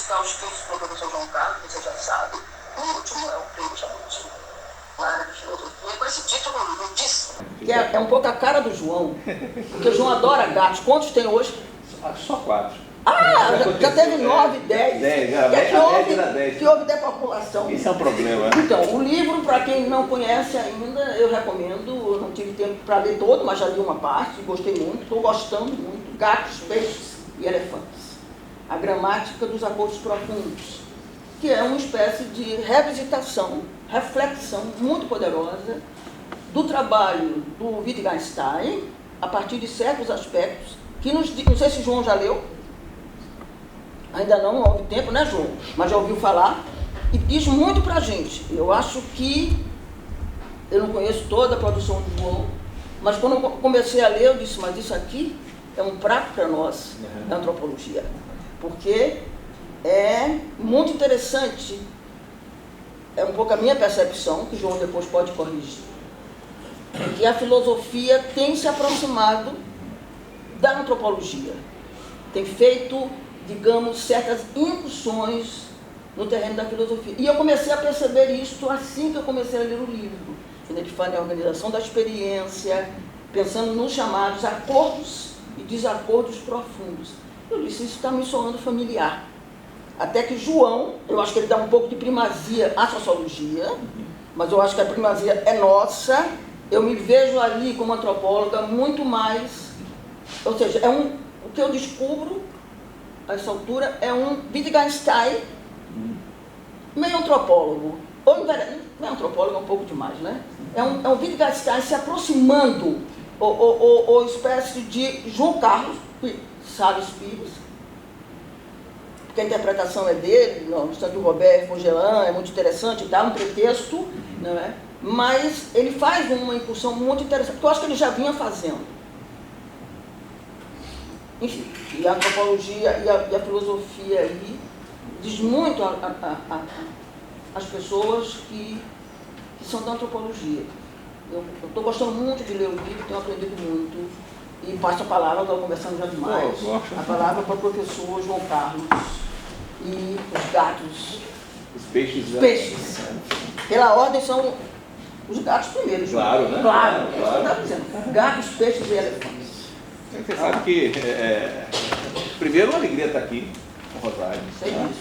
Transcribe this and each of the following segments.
buscar os textos do professor João Carlos, você já sabe. O último é o Prêmio Jabuti, na área de filosofia, com esse título lindíssimo. Que é um pouco a cara do João, porque o João adora gatos. Quantos tem hoje? Só 4. Já teve 9, 10. 10, a média era 10. Que houve depopulação. Isso é um problema. Então, o livro, para quem não conhece ainda, eu recomendo. Eu não tive tempo para ler todo, mas já li uma parte, gostei muito, estou gostando muito. Gatos, peixes e elefantes. A gramática dos acordos profundos, que é uma espécie de revisitação, reflexão muito poderosa do trabalho do Wittgenstein, a partir de certos aspectos, que não sei se João já leu, ainda não houve tempo, né, João? Mas já ouviu falar, e diz muito pra gente. Eu acho que, eu não conheço toda a produção do João, mas quando eu comecei a ler, eu disse, mas isso aqui é um prato para nós, da antropologia, porque é muito interessante, é um pouco a minha percepção, que o João depois pode corrigir, que a filosofia tem se aproximado da antropologia, tem feito, digamos, certas incursões no terreno da filosofia. E eu comecei a perceber isso assim que eu comecei a ler o livro, quando ele fala em organização da experiência, pensando nos chamados acordos e desacordos profundos. Eu disse, isso está me soando familiar. Até que João, eu acho que ele dá um pouco de primazia à sociologia, mas eu acho que a primazia é nossa. Eu me vejo ali como antropóloga muito mais, ou seja, o que eu descubro a essa altura é um Wittgenstein meio antropólogo, ou não é antropólogo, é um pouco demais, né? É um Wittgenstein se aproximando, ou espécie de João Carlos Salles Pires, porque a interpretação é dele, no instante do Robert Mogelan, é muito interessante, dá um pretexto, não é? Mas ele faz uma incursão muito interessante, porque eu acho que ele já vinha fazendo. Enfim, e a antropologia e a filosofia aí diz muito às pessoas que são da antropologia. Eu estou gostando muito de ler o livro, tenho aprendido muito. E passo a palavra, estou conversando já demais, a palavra para o professor João Carlos. E os gatos. Os peixes. Peixes. Pela ordem são os gatos primeiros. Claro, né? Claro. Dizendo. Gatos, peixes e elefantes. Você sabe que, primeiro, uma alegria estar aqui com Rosário. Sei disso.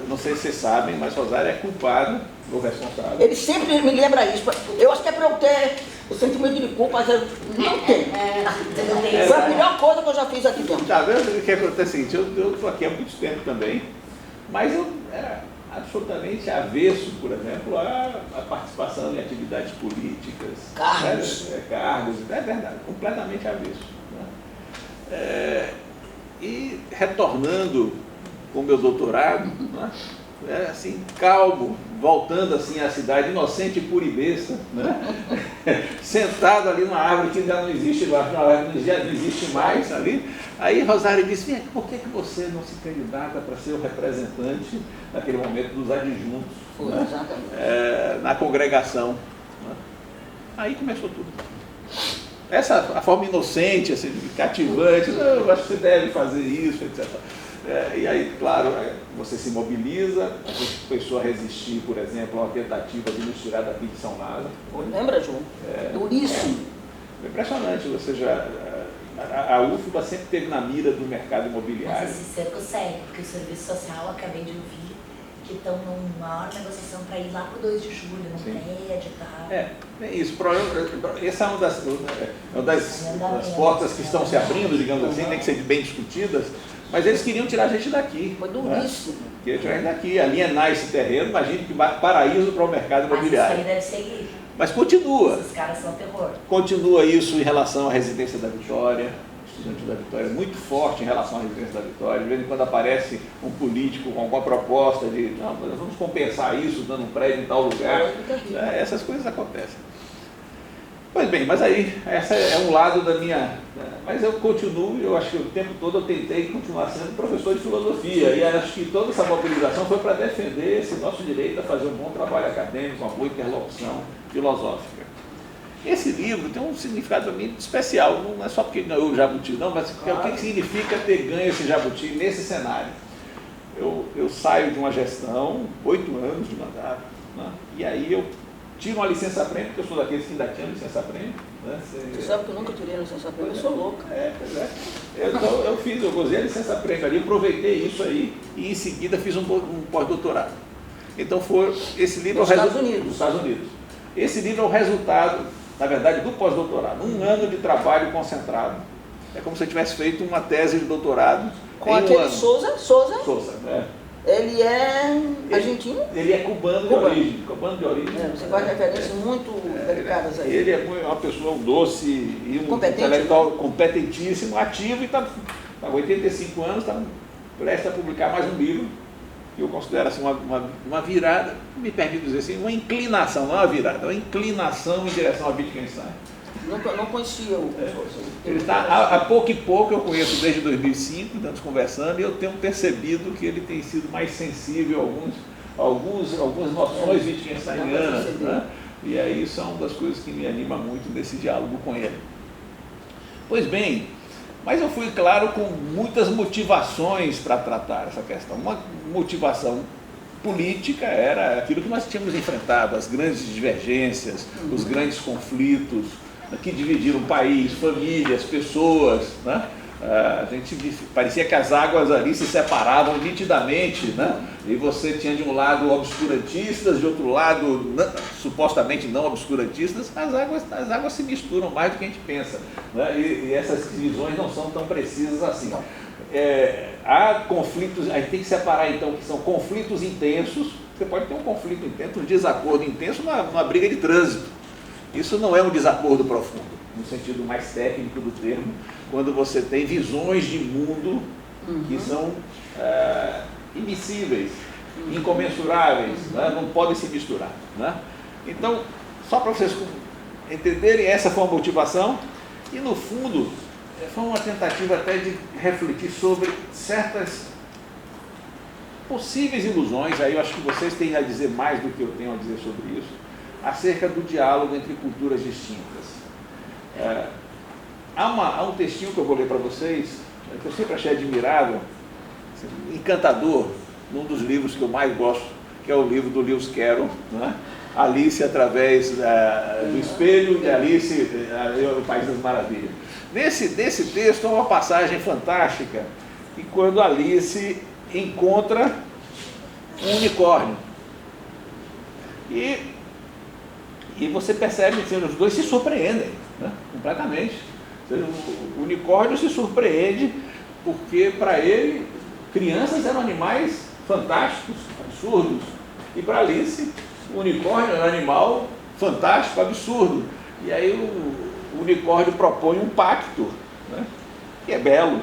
Não sei se vocês sabem, mas Rosário é culpado ou responsável. Ele sempre me lembra isso. Eu acho que é para eu ter o sentimento de culpa, mas eu não tenho. Foi a melhor coisa que eu já fiz aqui dentro. Tá vendo o que acontece? É o seguinte, eu estou aqui há muito tempo também, mas eu era absolutamente avesso, por exemplo, à participação em atividades políticas. Cargos. Cargos, é verdade, completamente avesso. Né? E retornando com o meu doutorado, né? Assim, calmo, voltando assim à cidade inocente e puribesta, né? Sentado ali numa árvore que já não existe, já não existe mais ali. Aí Rosário disse, por que você não se candidata para ser o representante, naquele momento, dos adjuntos, né? Na congregação? Né? Aí começou tudo. Essa a forma inocente, assim, cativante, eu acho que você deve fazer isso, etc. E aí, claro, você se mobiliza, a gente começou a resistir, por exemplo, a uma tentativa de nos tirar daqui de São Lázaro. Lembra, João? Duríssimo. É impressionante, você já... A UFBA sempre esteve na mira do mercado imobiliário. Mas esse cerco segue, porque o Serviço Social, acabei de ouvir, que estão numa maior negociação para ir lá para o 2 de julho, no prédio e tal. É isso. Essa é uma das portas que estão se abrindo, digamos assim, tem que ser bem discutidas. Mas eles queriam tirar a gente daqui. Foi duríssimo. Né? Queriam tirar a gente daqui, alienar esse terreno, imagine que paraíso para o mercado imobiliário. Mas isso aí deve seguir. Mas continua. Esses caras são terror. Continua isso em relação à residência da Vitória, estudante da Vitória, muito forte em relação à residência da Vitória. De vez em quando aparece um político com alguma proposta de, não, nós vamos compensar isso dando um prédio em tal lugar. Essas coisas acontecem. Pois bem, mas aí, essa é um lado da minha... Mas eu continuo, eu acho que o tempo todo eu tentei continuar sendo professor de filosofia, e acho que toda essa mobilização foi para defender esse nosso direito a fazer um bom trabalho acadêmico, uma boa interlocução filosófica. Esse livro tem um significado para mim especial, não é só porque ganhou o Jabuti, não, mas o que significa ter ganho esse Jabuti nesse cenário. eu saio de uma gestão, 8 anos de mandato, né? E aí eu tiro uma licença-prêmio, porque eu sou daqueles que ainda tinham licença-prêmio. Né? Você sabe que eu nunca tirei licença-prêmio, eu sou louca. Pois é. Eu gozei a licença-prêmio ali, aproveitei isso aí e em seguida fiz um pós-doutorado. Então esse livro Nos Estados Unidos. Nos Estados Unidos. Esse livro é o resultado, na verdade, do pós-doutorado. 1 ano de trabalho concentrado. É como se eu tivesse feito uma tese de doutorado com em aquele 1 ano. Souza, né? Ele é argentino? Ele é cubano de origem. Cubano de origem. Você faz referências muito delicadas aí. Ele é uma pessoa, um doce e um Competente, intelectual competentíssimo, ativo e está com 85 anos, está prestes a publicar mais um livro. Que eu considero assim, uma virada, me permito dizer assim, uma inclinação, não é uma virada, é uma inclinação em direção a Wittgenstein. Não conhecia o Ele está, a pouco e pouco, eu conheço desde 2005, estamos conversando, e eu tenho percebido que ele tem sido mais sensível a algumas noções wittgensteinianas, né? E aí isso é uma das coisas que me anima muito nesse diálogo com ele. Pois bem, mas eu fui, claro, com muitas motivações para tratar essa questão. Uma motivação política era aquilo que nós tínhamos enfrentado, as grandes divergências, os grandes conflitos que dividiram o país, famílias, pessoas, né? A gente parecia que as águas ali se separavam nitidamente, né? E você tinha de um lado obscurantistas, de outro lado supostamente não obscurantistas. As águas se misturam mais do que a gente pensa, né? E essas divisões não são tão precisas assim. Há conflitos, a gente tem que separar então que são conflitos intensos. Você pode ter um conflito intenso, um desacordo intenso numa briga de trânsito. Isso não é um desacordo profundo, no sentido mais técnico do termo, quando você tem visões de mundo que são immiscíveis, incomensuráveis, né? Não podem se misturar, né? Então, só para vocês entenderem, essa foi uma motivação e, no fundo, foi uma tentativa até de refletir sobre certas possíveis ilusões. Aí eu acho que vocês têm a dizer mais do que eu tenho a dizer sobre isso, acerca do diálogo entre culturas distintas. Há um textinho que eu vou ler para vocês, que eu sempre achei admirável, encantador, num dos livros que eu mais gosto, que é o livro do Lewis Carroll, né? Alice através do espelho de Alice, o País das Maravilhas. Nesse texto há uma passagem fantástica, que quando Alice encontra um unicórnio. E você percebe que os dois se surpreendem, né? Completamente. O unicórnio se surpreende porque, para ele, crianças eram animais fantásticos, absurdos. E para Alice, o unicórnio era um animal fantástico, absurdo. E aí o unicórnio propõe um pacto, né? Que é belo,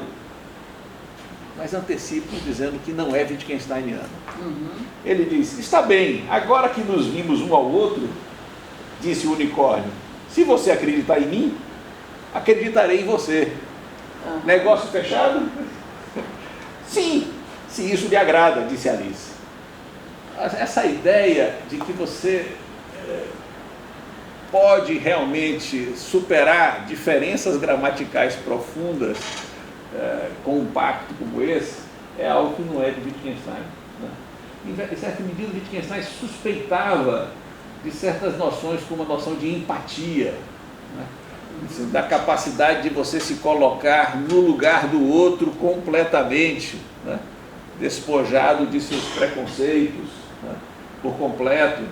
mas antecipo dizendo que não é Wittgensteiniano. Ele diz: está bem, agora que nos vimos um ao outro, disse o unicórnio, se você acreditar em mim, acreditarei em você. Negócio fechado? Sim, se isso lhe agrada, disse Alice. Essa ideia de que você pode realmente superar diferenças gramaticais profundas com um pacto como esse, é algo que não é de Wittgenstein, né? Em certa medida, Wittgenstein suspeitava de certas noções, como a noção de empatia, né? Assim, da capacidade de você se colocar no lugar do outro completamente, né? Despojado de seus preconceitos, né? Por completo,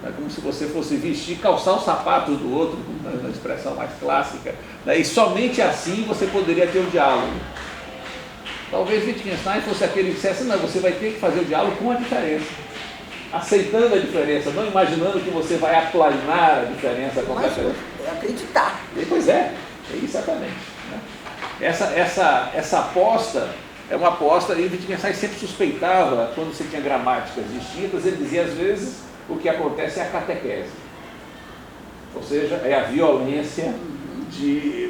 né? Como se você fosse vestir, calçar os sapatos do outro, na expressão mais clássica, né? E somente assim você poderia ter um diálogo. Talvez Wittgenstein fosse aquele que dissesse: não, você vai ter que fazer o diálogo com a diferença, aceitando a diferença, não imaginando que você vai aplanar a diferença completamente. É acreditar. Pois é exatamente, né? Essa aposta é uma aposta, e Wittgenstein sempre suspeitava, quando você tinha gramáticas distintas, ele dizia às vezes o que acontece é a catequese, ou seja, é a violência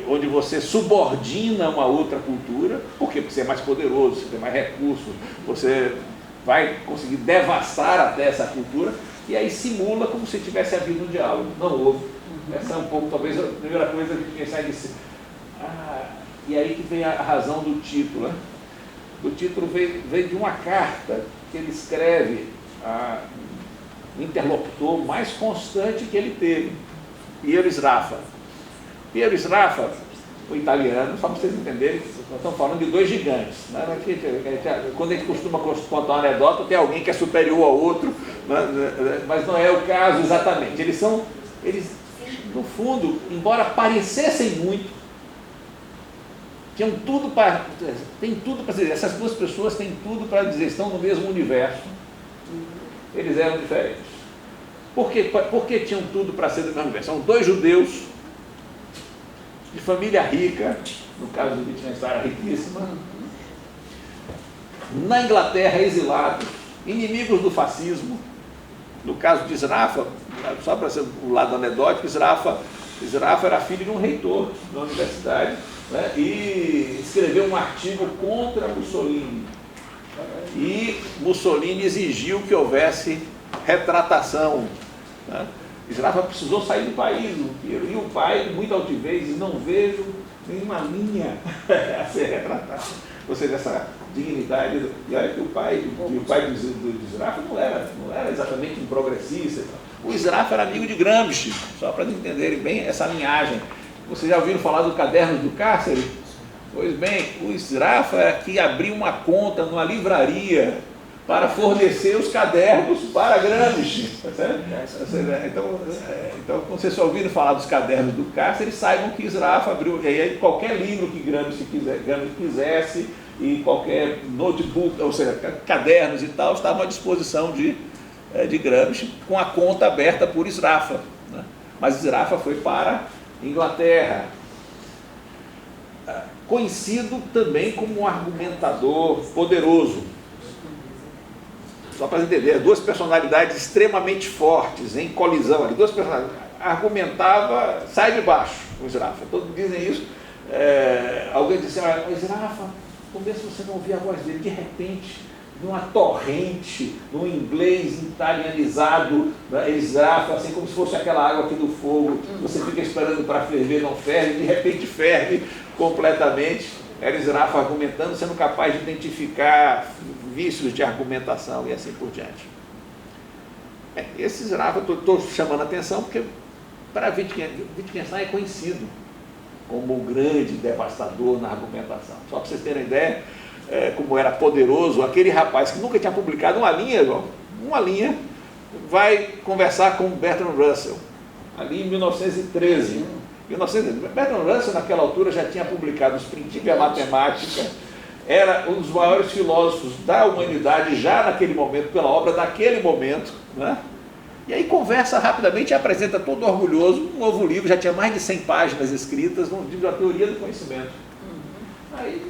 onde você subordina uma outra cultura. Por quê? Porque você é mais poderoso, você tem mais recursos, você vai conseguir devastar até essa cultura, e aí simula como se tivesse havido um diálogo. Não houve. Essa é um pouco, talvez, a primeira coisa que pensar disse. E aí que vem a razão do título, né? O título veio de uma carta que ele escreve ao interlocutor mais constante que ele teve, Piero Sraffa. Piero Sraffa, o italiano, só para vocês entenderem, nós estamos falando de dois gigantes. Né? Quando a gente costuma contar uma anedota, tem alguém que é superior ao outro, mas não é o caso exatamente. Eles, no fundo, embora parecessem muito, têm tudo para dizer, essas duas pessoas têm tudo para dizer, estão no mesmo universo, eles eram diferentes. Por que tinham tudo para ser do mesmo universo? São dois judeus, de família rica, no caso do Wittgenstein era riquíssima, na Inglaterra exilados, inimigos do fascismo. No caso de Sraffa, só para ser o lado anedótico, Sraffa era filho de um reitor da universidade, né, e escreveu um artigo contra Mussolini. E Mussolini exigiu que houvesse retratação. Né? Sraffa precisou sair do país, e o pai, com muita altivez, diz, não vejo nenhuma linha a ser retratada. Ou seja, essa dignidade, e olha que o pai de Sraffa não era exatamente um progressista. O Sraffa era amigo de Gramsci, só para entenderem bem essa linhagem. Vocês já ouviram falar do Caderno do Cárcere? Pois bem, o Sraffa era que abriu uma conta numa livraria para fornecer os cadernos para Gramsci. Então, quando vocês ouviram falar dos cadernos do Cárcere, saibam que Sraffa abriu, e aí qualquer livro que Gramsci quisesse, e qualquer notebook, ou seja, cadernos e tal, estavam à disposição de Gramsci, com a conta aberta por Sraffa. Né? Mas Sraffa foi para a Inglaterra. Conhecido também como um argumentador poderoso. Só para entender, duas personalidades extremamente fortes, em colisão ali, duas personalidades. Argumentava, sai de baixo, o Sraffa. Todos dizem isso. Alguém disse, olha, o Sraffa, no começo você não ouvia a voz dele, de repente, numa torrente, num inglês italianizado, né, Sraffa, assim como se fosse aquela água aqui do fogo, você fica esperando para ferver, não ferve, de repente ferve completamente. Era Sraffa argumentando, sendo capaz de identificar vícios de argumentação e assim por diante. Esse Sraffa, estou chamando a atenção porque para Wittgenstein é conhecido como o grande devastador na argumentação. Só para vocês terem ideia, como era poderoso, aquele rapaz que nunca tinha publicado uma linha, vai conversar com Bertrand Russell, ali em 1913. Bertrand Russell, naquela altura, já tinha publicado Os Princípios da Matemática, era um dos maiores filósofos da humanidade, já naquele momento, pela obra daquele momento, né? E aí conversa rapidamente e apresenta todo orgulhoso um novo livro, já tinha mais de 100 páginas escritas, um livro da teoria do conhecimento. Aí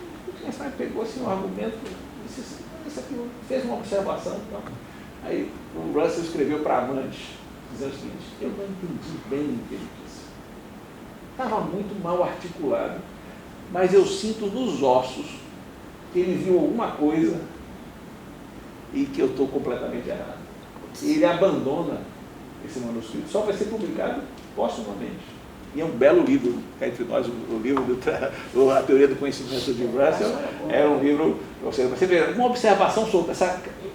o pegou assim um argumento, disse, isso aqui, fez uma observação. Então. Aí o Russell escreveu para Amante, dizendo o seguinte, eu não entendi bem o que ele disse. Estava muito mal articulado, mas eu sinto nos ossos que ele viu alguma coisa e que eu estou completamente errado. E ele abandona esse manuscrito, só vai ser publicado póstumamente. E é um belo livro, cá entre nós, o livro A Teoria do Conhecimento de Russell, é um livro, você vê uma observação sobre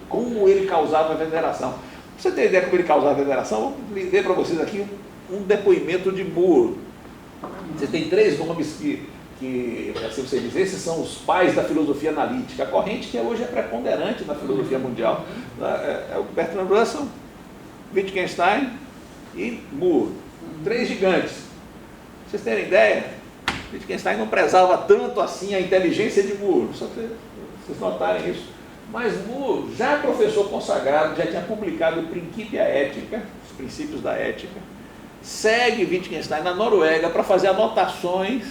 como ele causava a veneração. Pra você ter ideia de como ele causava a veneração, vou ler para vocês aqui um depoimento de Moore. Você tem três nomes que, assim você diz, esses são os pais da filosofia analítica, a corrente que hoje é preponderante na filosofia mundial. É o Bertrand Russell, Wittgenstein e Moore. Três gigantes. Pra vocês terem ideia, Wittgenstein não prezava tanto assim a inteligência de Moore, só para vocês notarem isso. Mas Moore, já professor consagrado, já tinha publicado o Principia Ética, os princípios da ética, segue Wittgenstein na Noruega para fazer anotações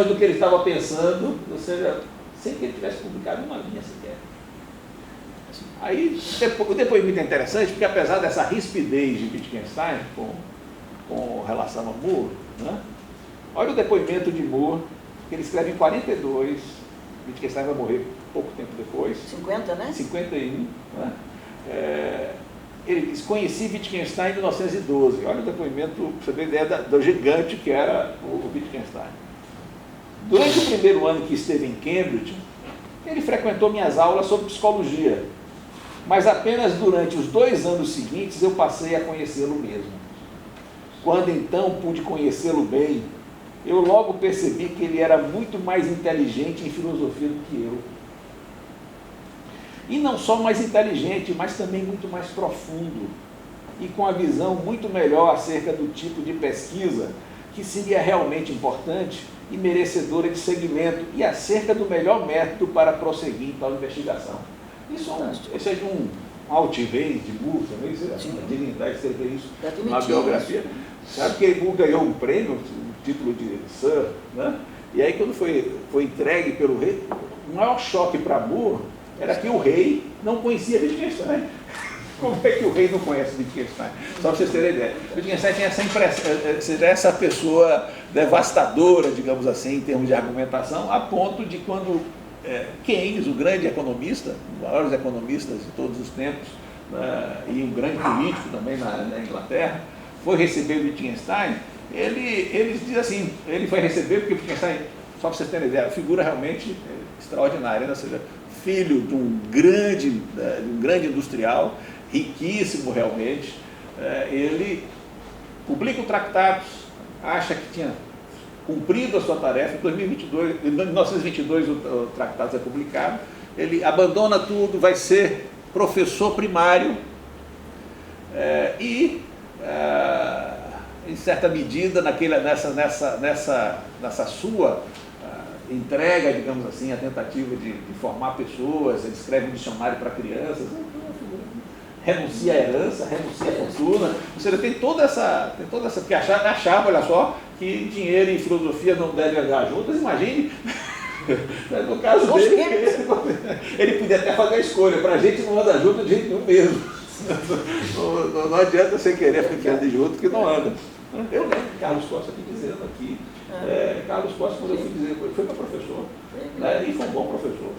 do que ele estava pensando, ou seja, sem que ele tivesse publicado uma linha sequer. Aí o depoimento é interessante, porque apesar dessa rispidez de Wittgenstein com relação a Moore, né, olha o depoimento de Moore, que ele escreve em 42, Wittgenstein vai morrer pouco tempo depois. 50, né? 51, né? Ele diz, conheci Wittgenstein em 1912. Olha o depoimento, para você ter ideia do gigante que era o Wittgenstein. Durante o primeiro ano que esteve em Cambridge, ele frequentou minhas aulas sobre psicologia, mas apenas durante os 2 anos seguintes eu passei a conhecê-lo mesmo. Quando então pude conhecê-lo bem, eu logo percebi que ele era muito mais inteligente em filosofia do que eu. E não só mais inteligente, mas também muito mais profundo, e com a visão muito melhor acerca do tipo de pesquisa que seria realmente importante e merecedora de seguimento, e acerca do melhor método para prosseguir em tal investigação. Isso é de um altivez de Moore, também, a dignidade de escrever isso na biografia. Sabe que Moore ganhou um prêmio, o título de Sir, né? E aí quando foi entregue pelo rei, o maior choque para Moore era que o rei não conhecia Wittgenstein. Como é que o rei não conhece Wittgenstein? Só para vocês terem ideia. Wittgenstein tinha essa pessoa devastadora, digamos assim, em termos de argumentação, a ponto de quando Keynes, o grande economista, um dos maiores economistas de todos os tempos, e um grande político também na Inglaterra, foi receber Wittgenstein, ele diz assim, ele foi receber porque Wittgenstein, só para vocês terem ideia, figura realmente extraordinária, né? Ou seja, filho de um grande industrial, riquíssimo realmente, ele publica o Tratados, acha que tinha cumprido a sua tarefa. Em 1922 o Tratados é publicado, ele abandona tudo, vai ser professor primário e, em certa medida, nessa sua entrega, digamos assim, a tentativa de formar pessoas, ele escreve um dicionário para crianças, renuncia à herança, renuncia à fortuna, ou seja, tem toda essa porque achava, olha só, que dinheiro e filosofia não devem andar juntas. Imagine, no caso dele, ele podia até fazer a escolha, para a gente não anda junto de jeito nenhum mesmo, não adianta você querer ficar de junto que não anda. Eu lembro de Carlos Costa aqui dizendo aqui, Carlos Costa, quando eu fui dizer, foi meu professor, e foi um bom professor.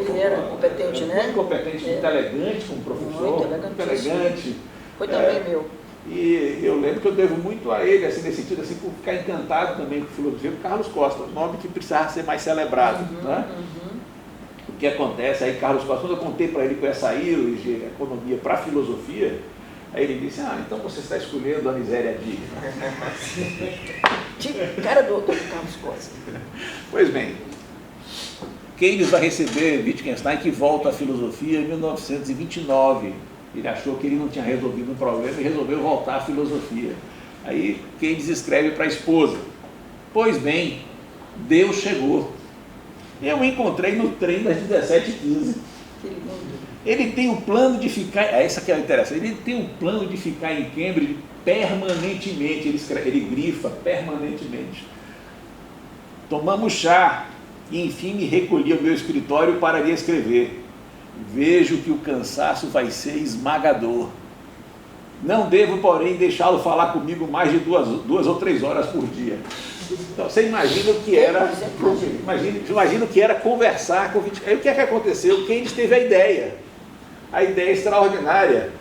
Ele era competente, né? Muito competente, elegante como professor, muito elegante. Foi também meu. E eu lembro que eu devo muito a ele, assim, nesse sentido, assim, por ficar encantado também com filosofia, com Carlos Costa, um nome que precisava ser mais celebrado. O que acontece aí, Carlos Costa, quando eu contei para ele que eu ia sair de economia para filosofia, aí ele disse, então você está escolhendo a miséria digna. Cara do Carlos Costa. Pois bem, Keynes vai receber Wittgenstein, que volta à filosofia em 1929. Ele achou que ele não tinha resolvido um problema e resolveu voltar à filosofia. Aí Keynes escreve para a esposa, pois bem, Deus chegou. Eu o encontrei no trem das 17h15. Ele tem um plano de ficar, essa que é interessante, ele tem um plano de ficar em Cambridge permanentemente, ele grifa permanentemente. Tomamos chá e enfim me recolhi ao meu escritório para lhe escrever. Vejo que o cansaço vai ser esmagador. Não devo, porém, deixá-lo falar comigo mais de 2 ou 3 horas por dia. Então, você imagina o que era, imagina o que era conversar com o Wittgenstein. Aí o que é que aconteceu? Keynes teve a ideia extraordinária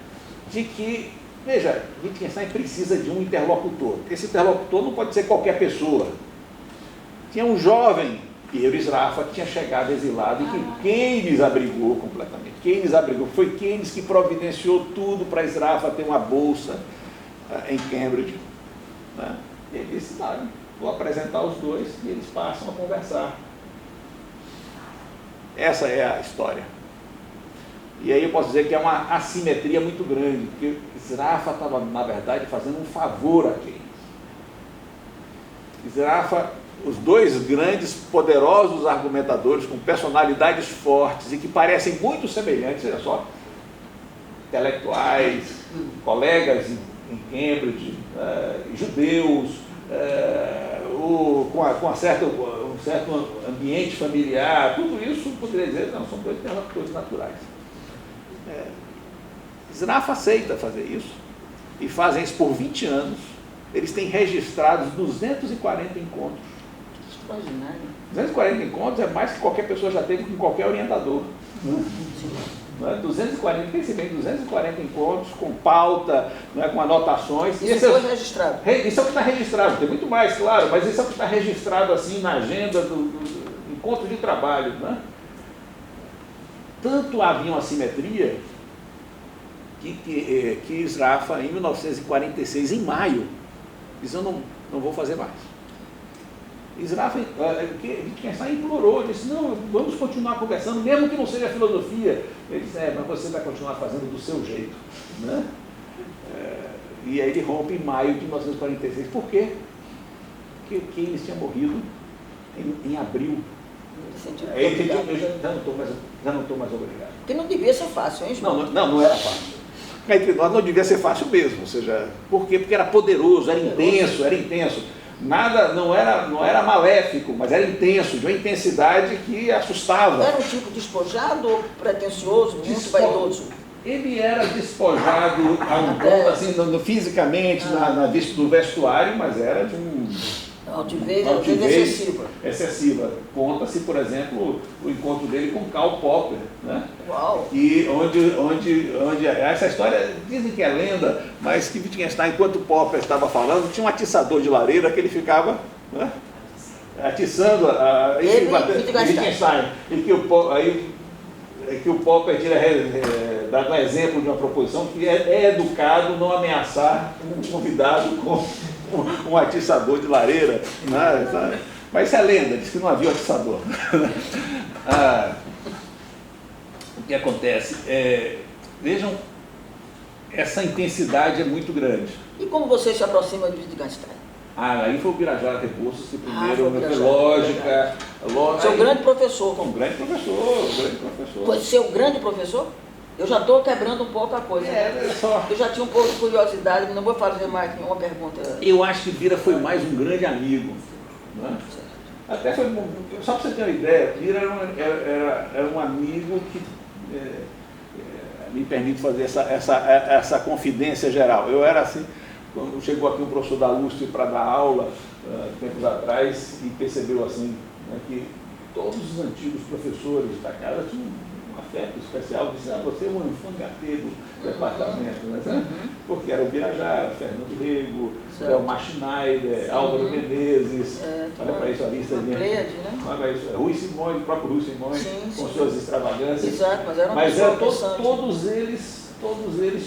de que, veja, Wittgenstein precisa de um interlocutor. Esse interlocutor não pode ser qualquer pessoa. Tinha um jovem, Piero Sraffa, que tinha chegado exilado e que Keynes abrigou completamente. Foi Keynes que providenciou tudo para Sraffa ter uma bolsa em Cambridge. Né? E ele disse, vou apresentar os dois e eles passam a conversar. Essa é a história. E aí eu posso dizer que é uma assimetria muito grande, porque Sraffa estava, na verdade, fazendo um favor a Keynes. Sraffa, os dois grandes, poderosos argumentadores, com personalidades fortes e que parecem muito semelhantes, olha só, intelectuais, colegas em Cambridge, judeus, com um certo ambiente familiar, tudo isso poderia dizer, não, são dois interlocutores naturais. Sraffa aceita fazer isso e fazem isso por 20 anos. Eles têm registrados 240 encontros. extraordinário. 240 encontros é mais que qualquer pessoa já teve com qualquer orientador. Não é? 240, pense bem, 240 encontros com pauta, não é? Com anotações. Isso foi registrado. Isso é o que está registrado, tem muito mais, claro, mas isso é o que está registrado assim na agenda do encontro de trabalho. Não é? Tanto havia uma simetria que Sraffa, em 1946, em maio, disse: eu não vou fazer mais. Sraffa, Wittgenstein implorou, disse: não, vamos continuar conversando, mesmo que não seja filosofia. Ele disse: mas você vai continuar fazendo do seu jeito. Né? E aí ele rompe em maio de 1946. Por quê? Porque Keynes tinha morrido em abril. Ele já não estou mais obrigado. Porque não devia ser fácil, hein, João? Não era fácil. Entre nós não devia ser fácil mesmo. Ou seja, por quê? Porque era poderoso, era intenso. Nada, não era maléfico, mas era intenso, de uma intensidade que assustava. Era um tipo despojado ou pretencioso, muito vaidoso? Ele era despojado a um ponto, assim, fisicamente, na vista do vestuário, mas era de um... Altivez excessiva. Conta-se, por exemplo, o encontro dele com Karl Popper, né? Uau. E onde essa história, dizem que é lenda, mas que Wittgenstein, enquanto Popper estava falando, tinha um atiçador de lareira que ele ficava, né, atiçando Wittgenstein, e que o Popper dá um exemplo de uma proposição que é educado não ameaçar um convidado com um atiçador de lareira, né? Mas isso é lenda, diz que não havia atiçador. O que acontece? Vejam, essa intensidade é muito grande. E como você se aproxima de Wittgenstein? Aí foi o Birajara Rebouças que primeiro fez lógica. Seu grande professor. Um grande professor. Foi seu grande professor? Eu já estou quebrando um pouco a coisa. Eu já tinha um pouco de curiosidade, mas não vou fazer mais nenhuma pergunta. Eu acho que Bira foi mais um grande amigo. Né? Até foi, só para você ter uma ideia, Bira era um amigo que me permite fazer essa confidência geral. Eu era assim, quando chegou aqui um professor da USP para dar aula, tempos atrás, e percebeu assim, né, que todos os antigos professores da casa tinham um afeto especial, disse: você é um alfangateiro do departamento, né? Porque era o Birajara, Fernando Rego, Elmar Schneider, Álvaro Menezes, olha para isso, a lista de... Olha isso, Rui Simões, o próprio Rui Simões, com suas extravagâncias. Exato, mas todos eles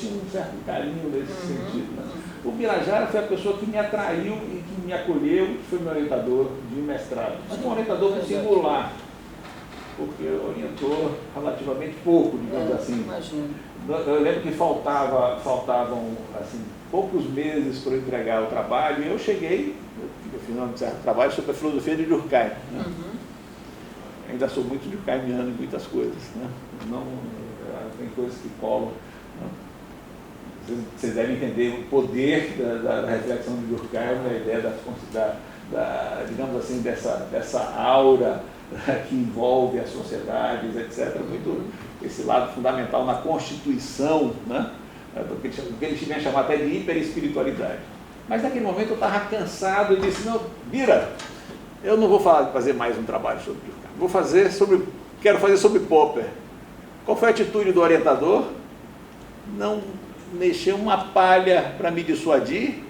tinham um certo carinho nesse sentido. Né? O Birajara foi a pessoa que me atraiu e que me acolheu, que foi meu orientador de mestrado. Mas um orientador singular, porque orientou relativamente pouco, digamos assim. Imagino. Eu lembro que faltavam assim, poucos meses para eu entregar o trabalho, e eu cheguei, eu fiz um certo trabalho sobre a filosofia de Durkheim. Né? Ainda sou muito durkheimiano em muitas coisas. Né? Tem coisas que colam. Né? Vocês devem entender o poder da reflexão de Durkheim, a ideia digamos assim, dessa aura que envolve as sociedades, etc. Muito esse lado fundamental na constituição, né? Do que eles tinham chamado até de hiperespiritualidade. Mas naquele momento eu estava cansado e disse: não, Bira, eu não vou fazer mais um trabalho sobre Durkheim, quero fazer sobre Popper. Qual foi a atitude do orientador? Não mexeu uma palha para me dissuadir,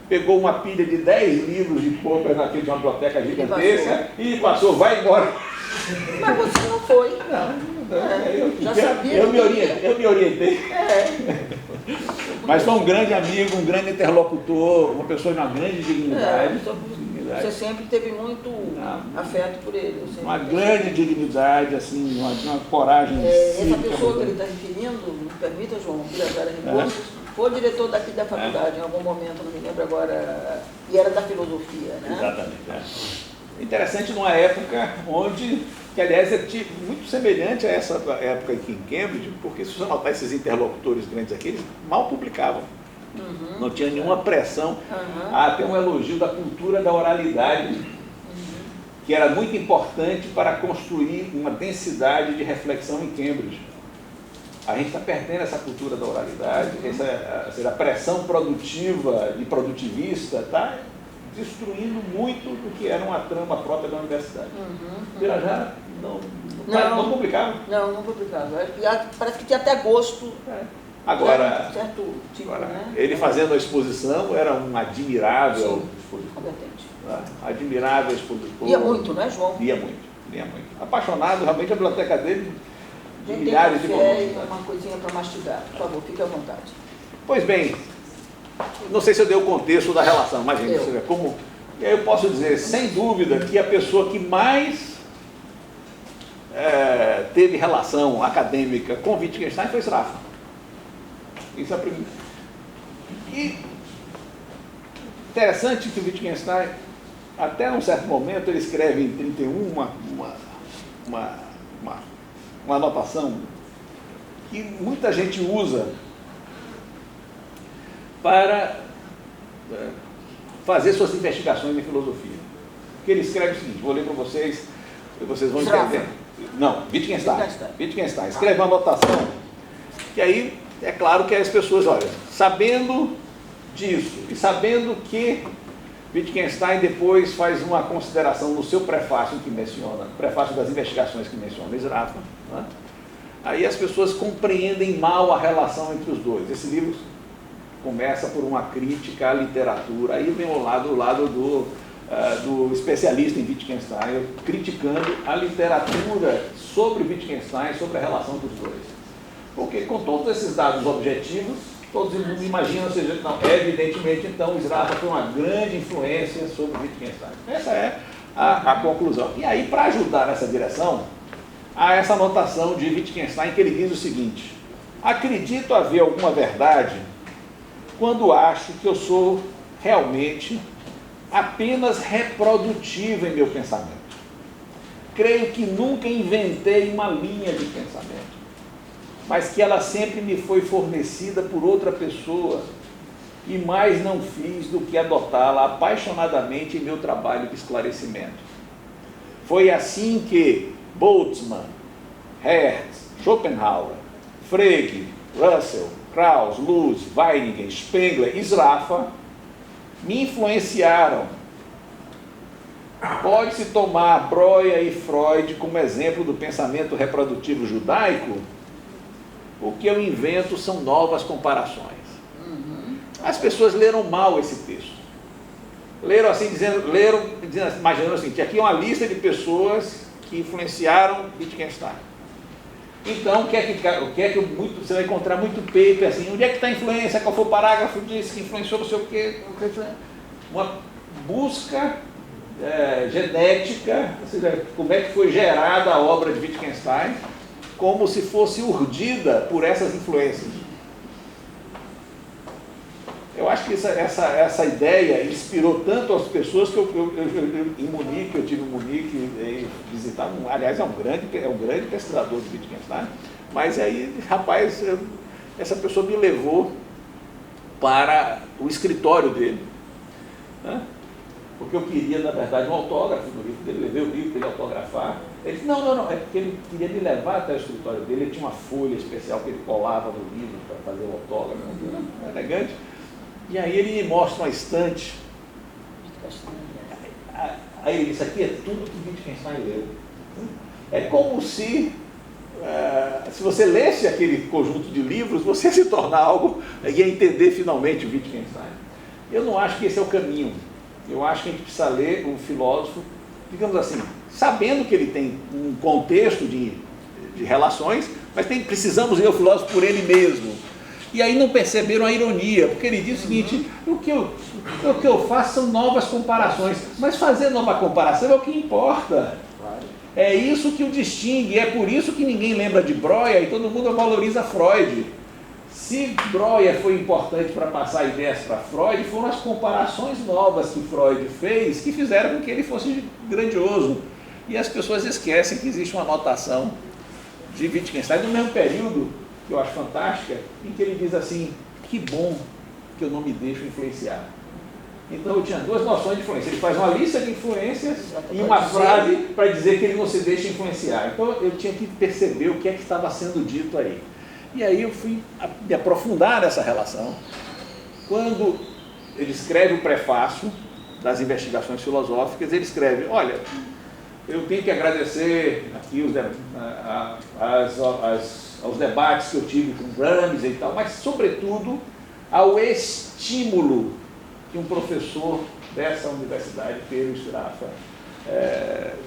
pegou uma pilha de 10 livros de Popper naquele de uma biblioteca gigantesca e passou, vai embora. Mas você não foi. Eu me orientei. Mas foi um grande amigo, um grande interlocutor, uma pessoa de uma grande dignidade. Você sempre teve muito afeto por ele. Uma grande dignidade, assim, uma coragem. Essa pessoa que ele está referindo, me permita, João, Birajara Rebouças, foi diretor daqui da faculdade, em algum momento, não me lembro agora, e era da filosofia, né? Exatamente. Interessante, numa época onde, que aliás é muito semelhante a essa época aqui em Cambridge, porque se você notar esses interlocutores grandes aqui, eles mal publicavam. Não tinha nenhuma pressão. Há até um elogio da cultura da oralidade, que era muito importante para construir uma densidade de reflexão em Cambridge. A gente está perdendo essa cultura da oralidade, a pressão produtiva e produtivista está destruindo muito do que era uma trama própria da universidade. Pirajara não publicava. Não publicava. Parece que tinha até gosto. Agora, certo tipo, né? ele fazendo a exposição era um admirável expositor. Competente. Admirável expositor. Lia muito, né, João? Lia muito. Apaixonado, realmente, a biblioteca dele, de Tem milhares de café volumes. e uma coisinha para mastigar. Por favor, fique à vontade. Pois bem, não sei se eu dei o contexto da relação, mas gente, você vê como... E aí eu posso dizer, sem dúvida, que a pessoa que mais teve relação acadêmica com Wittgenstein foi Sraffa. Isso é a primeira. E interessante que o Wittgenstein, até um certo momento, ele escreve em 31 uma anotação que muita gente usa para fazer suas investigações em filosofia. Porque ele escreve o seguinte, vou ler para vocês, e vocês vão entender. Não, Wittgenstein. Escreve uma anotação, que aí é claro que as pessoas, olha, sabendo disso, e sabendo que Wittgenstein depois faz uma consideração no seu prefácio que menciona, prefácio das investigações que menciona Sraffa, né? Aí as pessoas compreendem mal a relação entre os dois. Esse livro começa por uma crítica à literatura, aí vem o lado do especialista em Wittgenstein, criticando a literatura sobre Wittgenstein, sobre a relação dos dois. Porque com todos esses dados objetivos, todos imaginam, evidentemente, então, Sraffa foi uma grande influência sobre Wittgenstein. Essa é a conclusão. E aí, para ajudar nessa direção, há essa anotação de Wittgenstein que ele diz o seguinte: acredito haver alguma verdade quando acho que eu sou realmente apenas reprodutivo em meu pensamento. Creio que nunca inventei uma linha de pensamento, mas que ela sempre me foi fornecida por outra pessoa e mais não fiz do que adotá-la apaixonadamente em meu trabalho de esclarecimento. Foi assim que Boltzmann, Hertz, Schopenhauer, Frege, Russell, Krauss, Luz, Weiningen, Spengler e Sraffa me influenciaram. Pode-se tomar Breuer e Freud como exemplo do pensamento reprodutivo judaico? O que eu invento são novas comparações. As pessoas leram mal esse texto. Leram assim, imaginando assim, que aqui é uma lista de pessoas que influenciaram Wittgenstein. Então, o que é que você vai encontrar muito paper assim, onde é que está a influência, qual foi o parágrafo disso que influenciou, não sei o quê. Uma busca genética, ou seja, como é que foi gerada a obra de Wittgenstein, como se fosse urdida por essas influências. Eu acho que essa ideia inspirou tanto as pessoas que eu em Munique, eu tive em Munique visitar, aliás, é um grande pesquisador de Wittgenstein, mas aí, rapaz, essa pessoa me levou para o escritório dele, né? Porque eu queria, na verdade, um autógrafo do livro dele, levei o livro para ele autografar. Ele disse, não, é porque ele queria me levar até o escritório dele, ele tinha uma folha especial que ele colava no livro para fazer o autógrafo, elegante. E aí ele me mostra uma estante. Aí ele disse, aqui é tudo que Wittgenstein leu. É como se você lesse aquele conjunto de livros, você se tornar algo e ia entender finalmente o Wittgenstein. Eu não acho que esse é o caminho. Eu acho que a gente precisa ler um filósofo, digamos assim, sabendo que ele tem um contexto de relações, mas precisamos ler o filósofo por ele mesmo. E aí não perceberam a ironia, porque ele diz o seguinte, o que eu faço são novas comparações, mas fazer nova comparação é o que importa. É isso que o distingue, é por isso que ninguém lembra de Breuer e todo mundo valoriza Freud. Se Breuer foi importante para passar ideias para Freud, foram as comparações novas que Freud fez que fizeram com que ele fosse grandioso. E as pessoas esquecem que existe uma anotação de Wittgenstein no mesmo período, que eu acho fantástica, em que ele diz assim, que bom que eu não me deixo influenciar. Então eu tinha duas noções de influência. Ele faz uma lista de influências e uma frase para dizer que ele não se deixa influenciar. Então eu tinha que perceber o que é que estava sendo dito aí. E aí eu fui me aprofundar nessa relação. Quando ele escreve o prefácio, das investigações filosóficas, ele escreve, olha, eu tenho que agradecer aqui aos debates que eu tive com Ramsey e tal, mas, sobretudo, ao estímulo que um professor dessa universidade, Pedro Sraffa,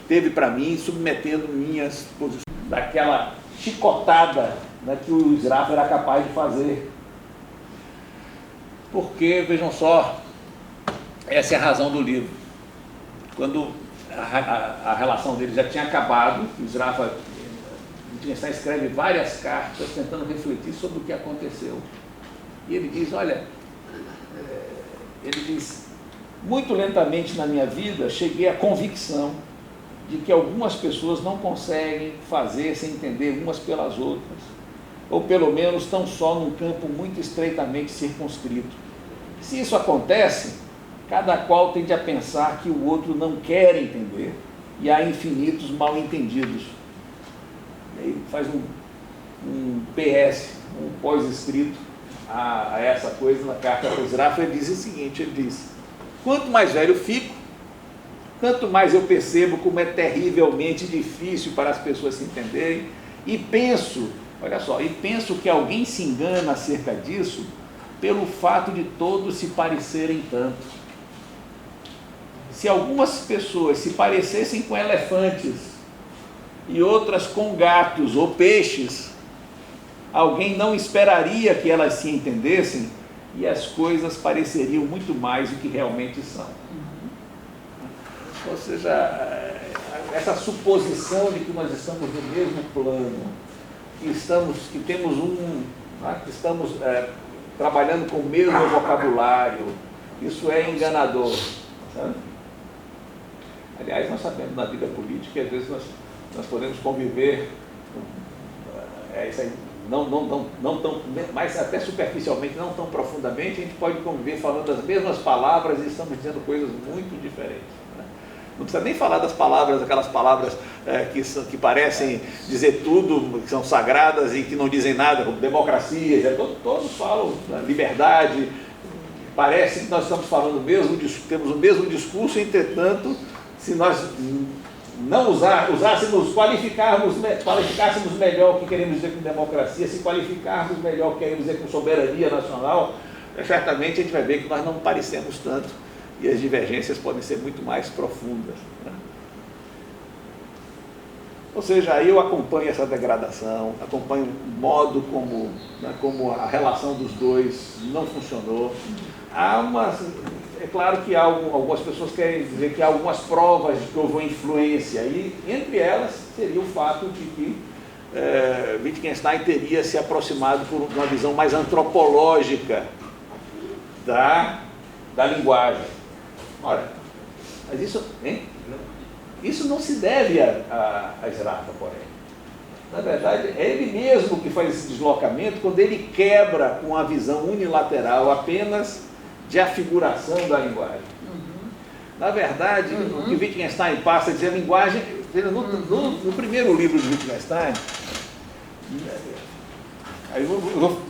teve para mim, submetendo minhas posições, daquela chicotada, né, que o Sraffa era capaz de fazer. Porque, vejam só, essa é a razão do livro. Quando a relação deles já tinha acabado, o Sraffa escreve várias cartas tentando refletir sobre o que aconteceu. E ele diz, olha, muito lentamente na minha vida cheguei à convicção de que algumas pessoas não conseguem fazer sem entender umas pelas outras, ou pelo menos estão só num campo muito estreitamente circunscrito. Se isso acontece, cada qual tende a pensar que o outro não quer entender, e há infinitos mal entendidos. E aí faz um PS, um pós-escrito a essa coisa na carta para o Sraffa. Ele diz o seguinte, ele diz, quanto mais velho fico, tanto mais eu percebo como é terrivelmente difícil para as pessoas se entenderem, e penso, olha só, que alguém se engana acerca disso pelo fato de todos se parecerem tanto. Se algumas pessoas se parecessem com elefantes e outras com gatos ou peixes, alguém não esperaria que elas se entendessem e as coisas pareceriam muito mais do que realmente são. Ou seja, essa suposição de que nós estamos no mesmo plano, que estamos trabalhando com o mesmo vocabulário, isso é enganador. Sabe? Aliás, nós sabemos na vida política que às vezes nós podemos conviver, não tão, mas até superficialmente, não tão profundamente, a gente pode conviver falando as mesmas palavras e estamos dizendo coisas muito diferentes. Né? Não precisa nem falar das palavras, aquelas palavras que parecem dizer tudo, que são sagradas e que não dizem nada, como democracia, todos falam liberdade, parece que nós estamos falando temos o mesmo discurso, entretanto, se nós não qualificássemos melhor o que queremos dizer com democracia, se qualificarmos melhor o que queremos dizer com soberania nacional, certamente a gente vai ver que nós não parecemos tanto e as divergências podem ser muito mais profundas. Né? Ou seja, aí eu acompanho essa degradação, acompanho o modo como a relação dos dois não funcionou. É claro que algumas pessoas querem dizer que há algumas provas de que houve uma influência, e entre elas seria o fato de que Wittgenstein teria se aproximado por uma visão mais antropológica da linguagem. Ora, mas isso não se deve a Sraffa, porém. Na verdade, é ele mesmo que faz esse deslocamento quando ele quebra com a visão unilateral apenas de afiguração da linguagem. Na verdade, o que Wittgenstein passa a dizer, a linguagem, no primeiro livro de Wittgenstein, aí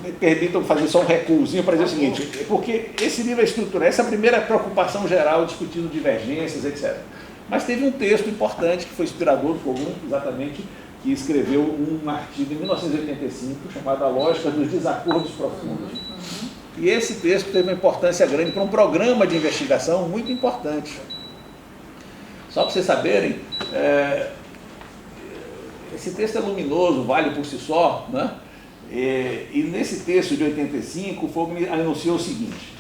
me permitam fazer só um recuozinho para dizer o seguinte, porque esse livro é estruturado, essa é a primeira preocupação geral discutindo divergências, etc. Mas teve um texto importante que foi inspirador do Kogun, exatamente, que escreveu um artigo em 1985 chamado A Lógica dos Desacordos Profundos. E esse texto teve uma importância grande para um programa de investigação muito importante. Só para vocês saberem, esse texto é luminoso, vale por si só, né? E nesse texto de 85, o Fogg anunciou o seguinte: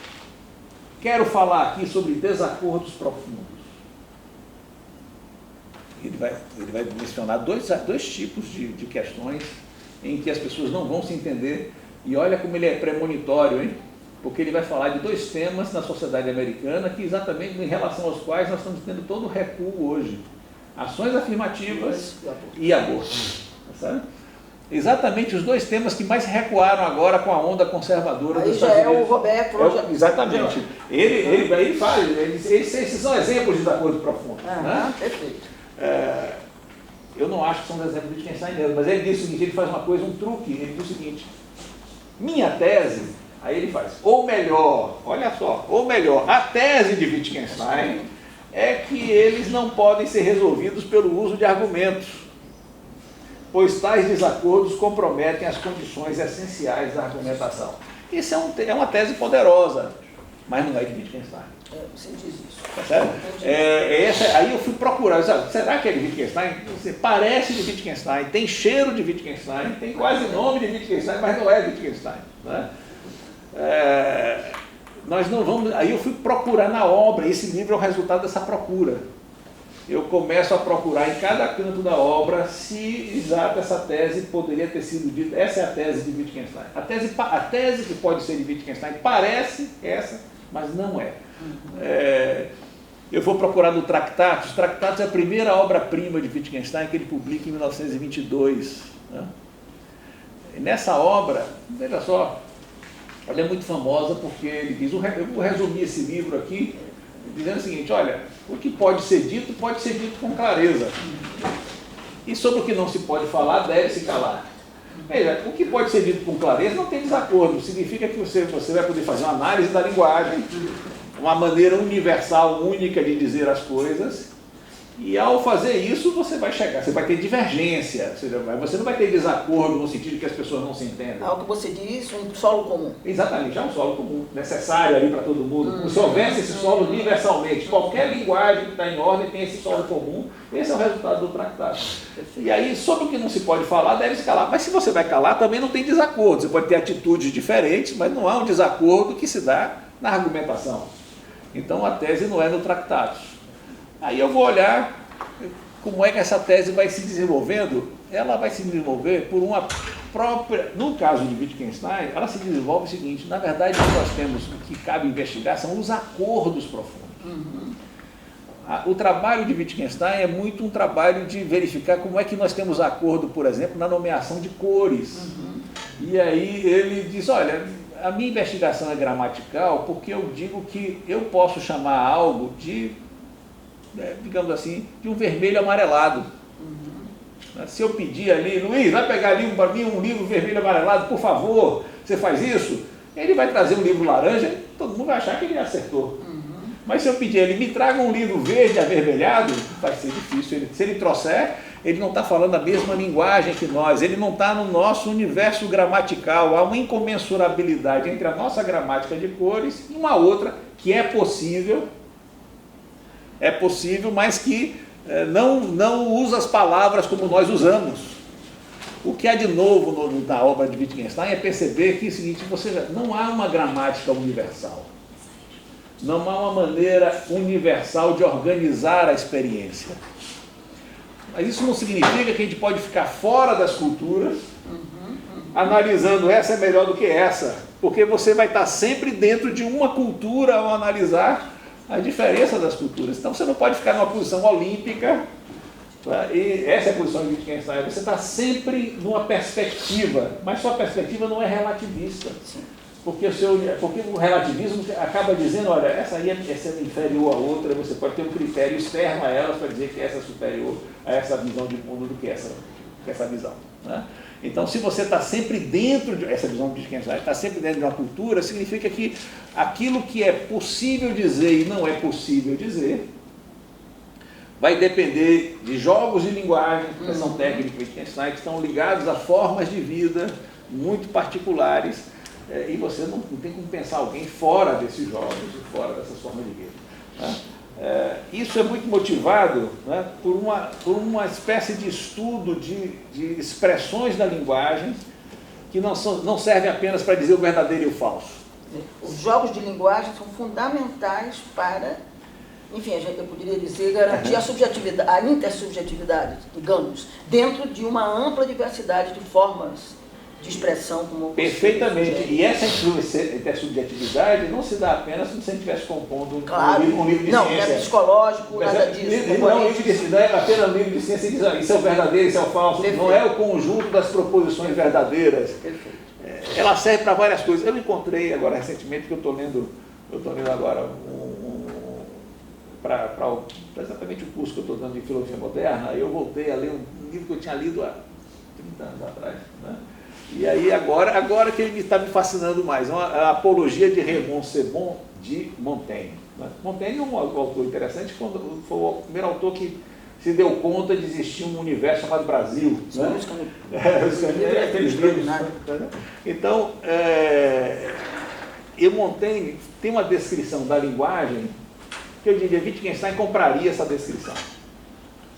quero falar aqui sobre desacordos profundos. Ele vai mencionar dois tipos de questões em que as pessoas não vão se entender. E olha como ele é premonitório, hein? Porque ele vai falar de dois temas na sociedade americana que exatamente em relação aos quais nós estamos tendo todo o recuo hoje. Ações afirmativas e aborto. Sabe? Exatamente os dois temas que mais recuaram agora com a onda conservadora dos Estados Unidos. Aí já é o Roberto. Exatamente. Ele fala, esses são exemplos de desacordo profundo. Né? Perfeito. Eu não acho que são exemplos de Wittgenstein mesmo, mas ele diz o seguinte, ele faz uma coisa, um truque, ele diz o seguinte: minha tese Aí ele faz, ou melhor, olha só, ou melhor, a tese de Wittgenstein é que eles não podem ser resolvidos pelo uso de argumentos, pois tais desacordos comprometem as condições essenciais da argumentação. Isso é uma tese poderosa, mas não é de Wittgenstein. Você diz isso. Tá certo? Aí eu fui procurar, sabe, será que é de Wittgenstein? Parece de Wittgenstein, tem cheiro de Wittgenstein, tem quase nome de Wittgenstein, mas não é de Wittgenstein. Né? Nós não vamos. Aí eu fui procurar na obra, esse livro é o resultado dessa procura. Eu começo a procurar em cada canto da obra se exato essa tese poderia ter sido dita. Essa é a tese de Wittgenstein. A tese que pode ser de Wittgenstein parece essa, mas não é. Eu vou procurar no Tractatus. Tractatus é a primeira obra-prima de Wittgenstein que ele publica em 1922. Né? E nessa obra, veja só, ela é muito famosa porque ele diz, eu vou resumir esse livro aqui, dizendo o seguinte, olha, o que pode ser dito com clareza. E sobre o que não se pode falar, deve se calar. Veja, o que pode ser dito com clareza não tem desacordo, significa que você vai poder fazer uma análise da linguagem, uma maneira universal, única de dizer as coisas, e ao fazer isso você vai ter divergência, você não vai ter desacordo no sentido que as pessoas não se entendem. É o que você diz, um solo comum. Exatamente, é um solo comum, necessário ali para todo mundo. Se houvesse esse solo universalmente, qualquer linguagem que está em ordem tem esse solo comum, esse é o resultado do tratado. E aí, sobre o que não se pode falar, deve se calar. Mas se você vai calar, também não tem desacordo. Você pode ter atitudes diferentes, mas não há um desacordo que se dá na argumentação. Então a tese não é no Tractatus. Aí eu vou olhar como é que essa tese vai se desenvolvendo. Ela vai se desenvolver por uma própria... No caso de Wittgenstein, ela se desenvolve o seguinte, na verdade o que nós temos, o que cabe investigar são os acordos profundos. O trabalho de Wittgenstein é muito um trabalho de verificar como é que nós temos acordo, por exemplo, na nomeação de cores. E aí ele diz, olha, a minha investigação é gramatical porque eu digo que eu posso chamar algo de, digamos assim, de um vermelho amarelado. Se eu pedir ali, Luiz, vai pegar ali para mim um livro vermelho amarelado, por favor, você faz isso? Ele vai trazer um livro laranja, todo mundo vai achar que ele acertou. Mas se eu pedir ele, me traga um livro verde avermelhado, vai ser difícil. Se ele trouxer, ele não está falando a mesma linguagem que nós, ele não está no nosso universo gramatical, há uma incomensurabilidade entre a nossa gramática de cores e uma outra que é possível, mas que não usa as palavras como nós usamos. O que há de novo na obra de Wittgenstein é perceber que é o seguinte, não há uma gramática universal. Não há uma maneira universal de organizar a experiência. Mas isso não significa que a gente pode ficar fora das culturas, analisando essa é melhor do que essa, porque você vai estar sempre dentro de uma cultura ao analisar a diferença das culturas. Então você não pode ficar numa posição olímpica, e essa é a posição de Wittgenstein, você está sempre numa perspectiva, mas sua perspectiva não é relativista. Porque o relativismo acaba dizendo, olha, essa aí é inferior à outra, você pode ter um critério externo a elas para dizer que essa é superior a essa visão de mundo do que essa visão. Né? Então, se você está sempre dentro de essa visão de Wittgenstein, está sempre dentro de uma cultura, significa que aquilo que é possível dizer e não é possível dizer vai depender de jogos de linguagem, que são técnicas de Wittgenstein, que estão ligados a formas de vida muito particulares. E você não tem como pensar alguém fora desses jogos, fora dessas formas de vida. Né? Isso é muito motivado, né, por uma espécie de estudo de expressões da linguagem que não servem apenas para dizer o verdadeiro e o falso. Os jogos de linguagem são fundamentais para, enfim, eu poderia dizer, garantir a subjetividade, a intersubjetividade, digamos, dentro de uma ampla diversidade de formas de expressão. Como perfeitamente. E essa intersubjetividade não se dá apenas se você estivesse compondo um livro de ciência. Não é psicológico, nada disso. Não é apenas um livro de ciência que diz, isso é o verdadeiro, isso é o falso. Perfeito. Não é o conjunto das proposições verdadeiras. Perfeito. Ela serve para várias coisas. Eu encontrei agora recentemente, que eu estou lendo agora para exatamente o curso que eu estou dando de filosofia moderna, eu voltei a ler um livro que eu tinha lido há 30 anos atrás, né? E E aí agora que ele está me fascinando mais, a apologia de Raymond Sebon de Montaigne. Montaigne é um autor interessante, foi o primeiro autor que se deu conta de existir um universo chamado Brasil. Né? Então, e Montaigne tem uma descrição da linguagem que eu diria, Wittgenstein compraria essa descrição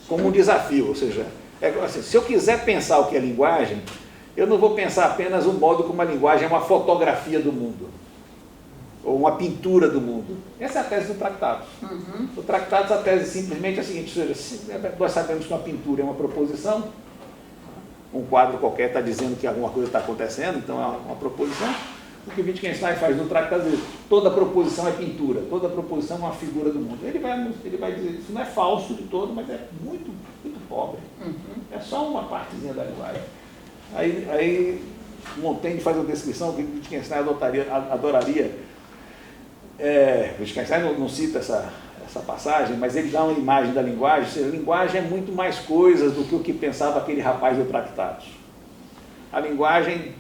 como um desafio, ou seja, assim, se eu quiser pensar o que é linguagem, eu não vou pensar apenas o modo como a linguagem é uma fotografia do mundo, ou uma pintura do mundo. Essa é a tese do Tractatus. O Tractatus, a tese simplesmente é a seguinte, ou seja, nós sabemos que uma pintura é uma proposição, um quadro qualquer está dizendo que alguma coisa está acontecendo, então é uma proposição. O que Wittgenstein faz no Tractatus, toda proposição é pintura, toda proposição é uma figura do mundo. Ele vai dizer, isso não é falso de todo, mas é muito, muito pobre. É só uma partezinha da linguagem. Aí Montaigne faz uma descrição que Wittgenstein adoraria. Wittgenstein não cita essa passagem, mas ele dá uma imagem da linguagem. Ou seja, a linguagem é muito mais coisas do que o que pensava aquele rapaz do Tractatus. A linguagem,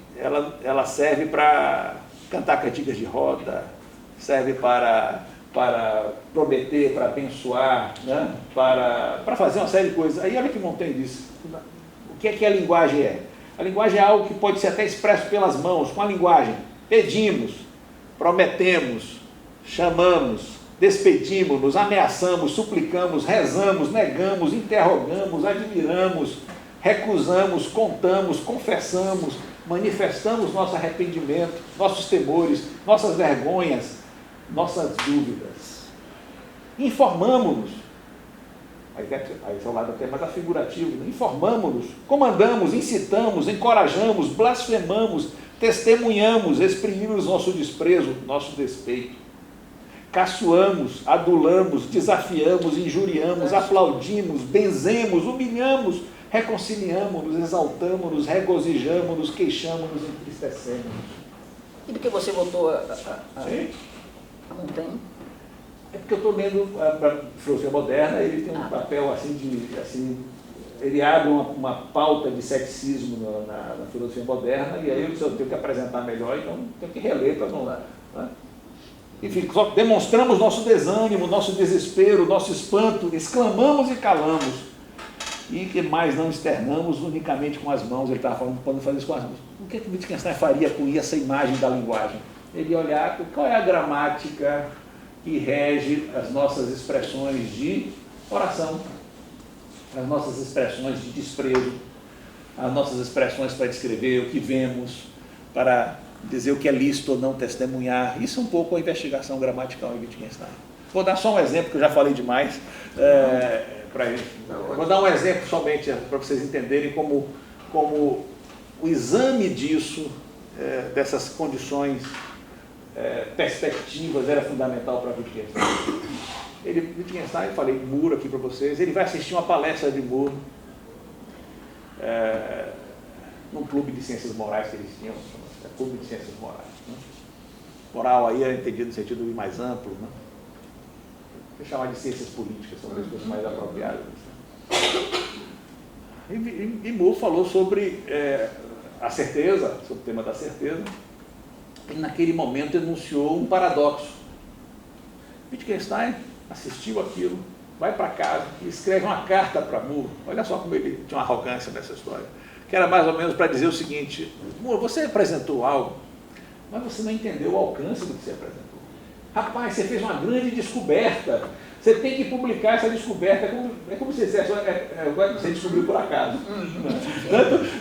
ela serve para cantar cantigas de roda, serve para prometer, para abençoar, né? para fazer uma série de coisas. Aí olha o que Montaigne diz. O que é que a linguagem é? A linguagem é algo que pode ser até expresso pelas mãos, com a linguagem. Pedimos, prometemos, chamamos, despedimos-nos, ameaçamos, suplicamos, rezamos, negamos, interrogamos, admiramos, recusamos, contamos, confessamos, manifestamos nosso arrependimento, nossos temores, nossas vergonhas, nossas dúvidas. Informamos-nos. Aí é o lado até mais figurativo, né? Informamos-nos, comandamos, incitamos, encorajamos, blasfemamos, testemunhamos, exprimimos nosso desprezo, nosso despeito. Caçoamos, adulamos, desafiamos, injuriamos, aplaudimos, benzemos, humilhamos, reconciliamos-nos, exaltamos-nos, regozijamos-nos, queixamos-nos, entristecemos. E por que você votou a Montaigne? É porque eu estou lendo a filosofia moderna, ele tem um papel assim, ele abre uma pauta de ceticismo na filosofia moderna, e aí eu tenho que apresentar melhor, então tenho que reler para não... Né? Enfim, só demonstramos nosso desânimo, nosso desespero, nosso espanto, exclamamos e calamos, e que mais não externamos unicamente com as mãos. Ele estava falando, podendo fazer isso com as mãos. O que Wittgenstein faria com essa imagem da linguagem? Ele ia olhar qual é a gramática que rege as nossas expressões de oração, as nossas expressões de desprezo, as nossas expressões para descrever o que vemos, para dizer o que é lícito ou não testemunhar. Isso é um pouco a investigação gramatical em Wittgenstein. Vou dar só um exemplo, que eu já falei demais, para isso. Vou dar um exemplo somente para vocês entenderem como o exame disso, dessas condições perspectivas, era fundamental para Wittgenstein. Wittgenstein, falei Moore aqui para vocês, ele vai assistir uma palestra de Moore num clube de ciências morais que eles tinham, clube de ciências morais. Né? Moral aí é entendido no sentido mais amplo, né? Vou chamar de ciências políticas, são as coisas mais apropriadas. E Moore falou sobre a certeza, sobre o tema da certeza. Ele, naquele momento, enunciou um paradoxo. Wittgenstein assistiu aquilo, vai para casa e escreve uma carta para Moore. Olha só como ele tinha uma arrogância nessa história. Que era mais ou menos para dizer o seguinte: Moore, você apresentou algo, mas você não entendeu o alcance do que você apresentou. Rapaz, você fez uma grande descoberta. Você tem que publicar essa descoberta. É como se dissesse, você descobriu por acaso.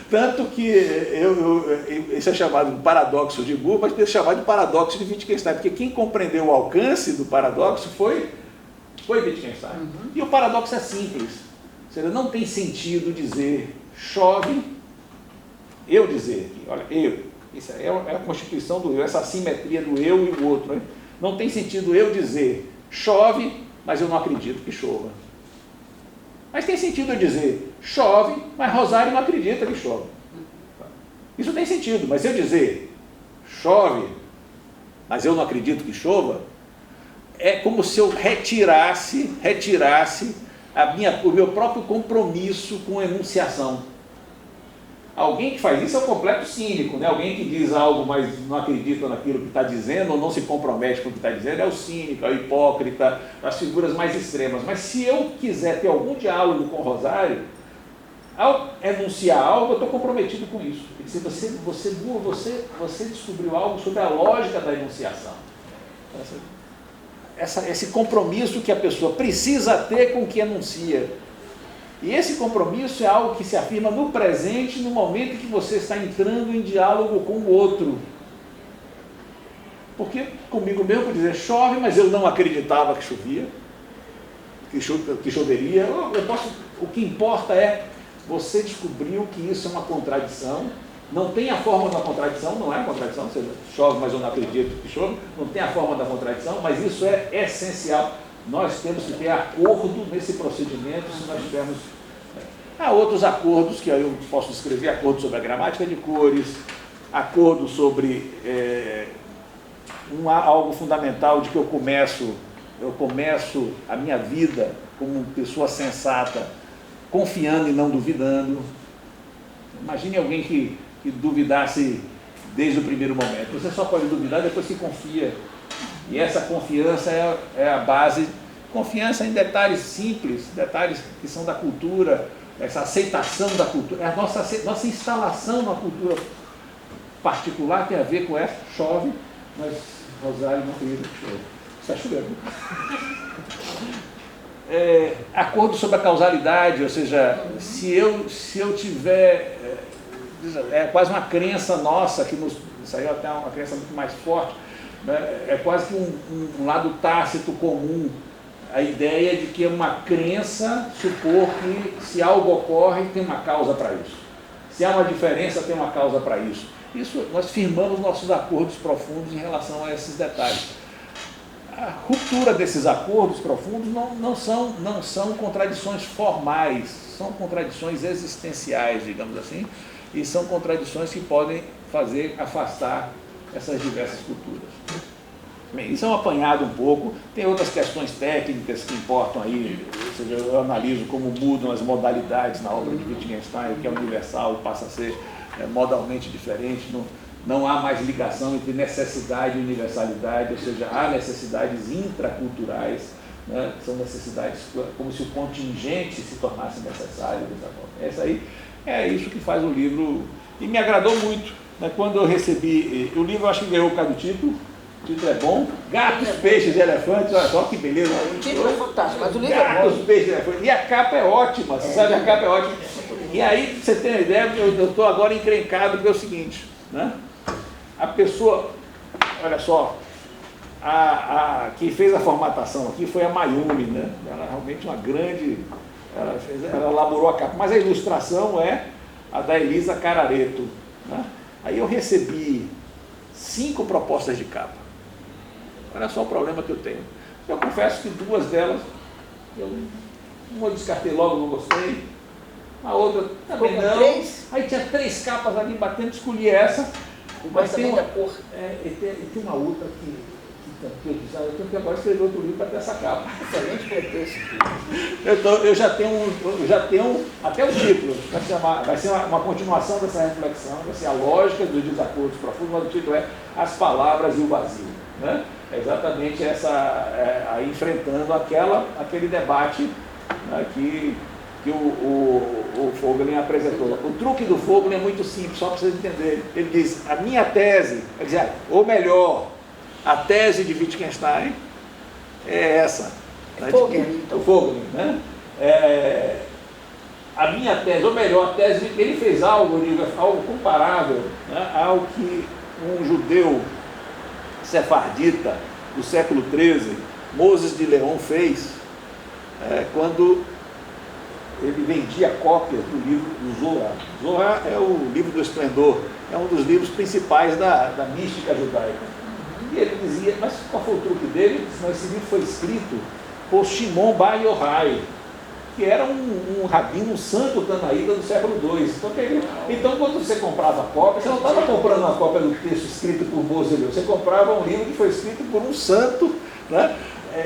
Tanto que isso é chamado de paradoxo de Moore, mas tem chamado de paradoxo de Wittgenstein, porque quem compreendeu o alcance do paradoxo foi Wittgenstein. E o paradoxo é simples. Ou seja, não tem sentido dizer chove, eu dizer, olha, eu. Isso é a constituição do eu, essa assimetria do eu e o outro. Né? Não tem sentido eu dizer chove, mas eu não acredito que chova. Mas tem sentido eu dizer chove, mas Rosário não acredita que chove. Isso tem sentido, mas se eu dizer chove, mas eu não acredito que chova, é como se eu retirasse o meu próprio compromisso com a enunciação. Alguém que faz isso é um completo cínico, né? Alguém que diz algo, mas não acredita naquilo que está dizendo, ou não se compromete com o que está dizendo, é o cínico, é o hipócrita, as figuras mais extremas. Mas se eu quiser ter algum diálogo com o Rosário, ao enunciar algo, eu estou comprometido com isso. Porque você descobriu algo sobre a lógica da enunciação. Esse compromisso que a pessoa precisa ter com o que enuncia. E esse compromisso é algo que se afirma no presente, no momento em que você está entrando em diálogo com o outro. Porque comigo mesmo, por dizer, chove, mas eu não acreditava que chovia, que choveria. O que importa é, você descobriu que isso é uma contradição. Não tem a forma da contradição, não é uma contradição, você chove, mas eu não acredito que chove, não tem a forma da contradição, mas isso é essencial. Nós temos que ter acordo nesse procedimento, se nós tivermos... Há outros acordos que eu posso descrever, acordo sobre a gramática de cores, acordo sobre algo fundamental de que eu começo a minha vida como pessoa sensata, confiando e não duvidando. Imagine alguém que duvidasse desde o primeiro momento. Você só pode duvidar depois que confia. E essa confiança é a base, confiança em detalhes simples, detalhes que são da cultura, essa aceitação da cultura, a nossa instalação na cultura particular tem a ver com essa, chove, mas Rosário não acredita que chove. Está chovendo. Acordo sobre a causalidade, ou seja, se eu tiver, é quase uma crença nossa, que isso aí é até uma crença muito mais forte, né? É quase que um lado tácito comum, a ideia de que é uma crença supor que se algo ocorre, tem uma causa para isso. Se há uma diferença, tem uma causa para isso. Isso, nós firmamos nossos acordos profundos em relação a esses detalhes. A ruptura desses acordos profundos não são contradições formais, são contradições existenciais, digamos assim, e são contradições que podem fazer afastar essas diversas culturas. Bem, isso é um apanhado um pouco, tem outras questões técnicas que importam aí, ou seja, eu analiso como mudam as modalidades na obra de Wittgenstein, o que é universal passa a ser modalmente diferente, não há mais ligação entre necessidade e universalidade, ou seja, há necessidades intraculturais, né, que são necessidades como se o contingente se tornasse necessário. É isso que faz o livro, e me agradou muito, né, quando eu recebi, o livro eu acho que ganhou por causa do título. O título é bom, Gatos, Peixes e Elefantes, olha só que beleza. O título é fantástico, mas o livro é Gatos, bom. Peixes e Elefantes, e a capa é ótima, sabe, a capa é ótima. E aí, você tem uma ideia, eu estou agora encrencado, porque é o seguinte, né? A pessoa, olha só, quem fez a formatação aqui foi a Mayumi, né? Ela é realmente uma grande, ela elaborou a capa, mas a ilustração é a da Elisa Carareto, né? Aí eu recebi 5 propostas de capa. Olha só o problema que eu tenho. Eu confesso que 2 delas, uma eu descartei logo, não gostei, a outra também não. 3? Aí tinha 3 capas ali batendo, escolhi essa. Mas tem uma cor. Tem uma outra que eu tenho que agora escrever outro livro para ter essa capa. Excelente pretexto. Eu já tenho até o título, vai ser uma continuação dessa reflexão, vai ser a lógica dos desacordos profundos, mas o título é As Palavras e o Vazio, né? É exatamente aí enfrentando aquele debate, né, que o Vogelin apresentou. O truque do Vogelin é muito simples, só para vocês entenderem. Ele diz, a minha tese, ou melhor, a tese de Wittgenstein é essa. O Vogelin, né? A minha tese, ou melhor, a tese, ele fez algo comparável, né, ao que um judeu sefardita do século XIII, Moses de Leon, fez quando ele vendia cópias do livro do Zohar. Zohar é o livro do esplendor, é um dos livros principais da mística judaica. E ele dizia, mas qual foi o truque dele? Ele disse, esse livro foi escrito por Shimon Bar Yochai, que era um rabino, um santo tanaíta do século II. Então, quando você comprava cópia, você não estava comprando uma cópia do texto escrito por Moses, você comprava um livro que foi escrito por um santo, né?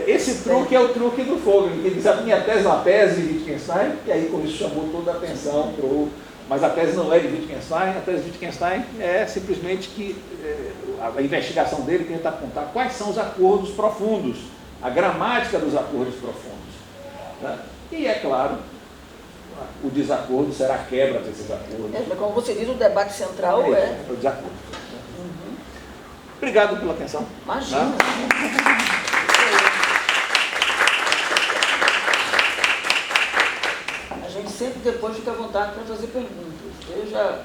Esse truque é o truque do Vogelin, que ele diz, a minha tese é uma tese de Wittgenstein, e aí com isso chamou toda a atenção para o Mas a tese não é de Wittgenstein, a tese de Wittgenstein é simplesmente que a investigação dele tenta apontar quais são os acordos profundos, a gramática dos acordos profundos. Tá? E é claro, o desacordo será a quebra desses acordos. Mas como você diz, o debate central é o desacordo. Obrigado pela atenção. Imagina. A gente sempre depois fica à vontade para fazer perguntas. Eu já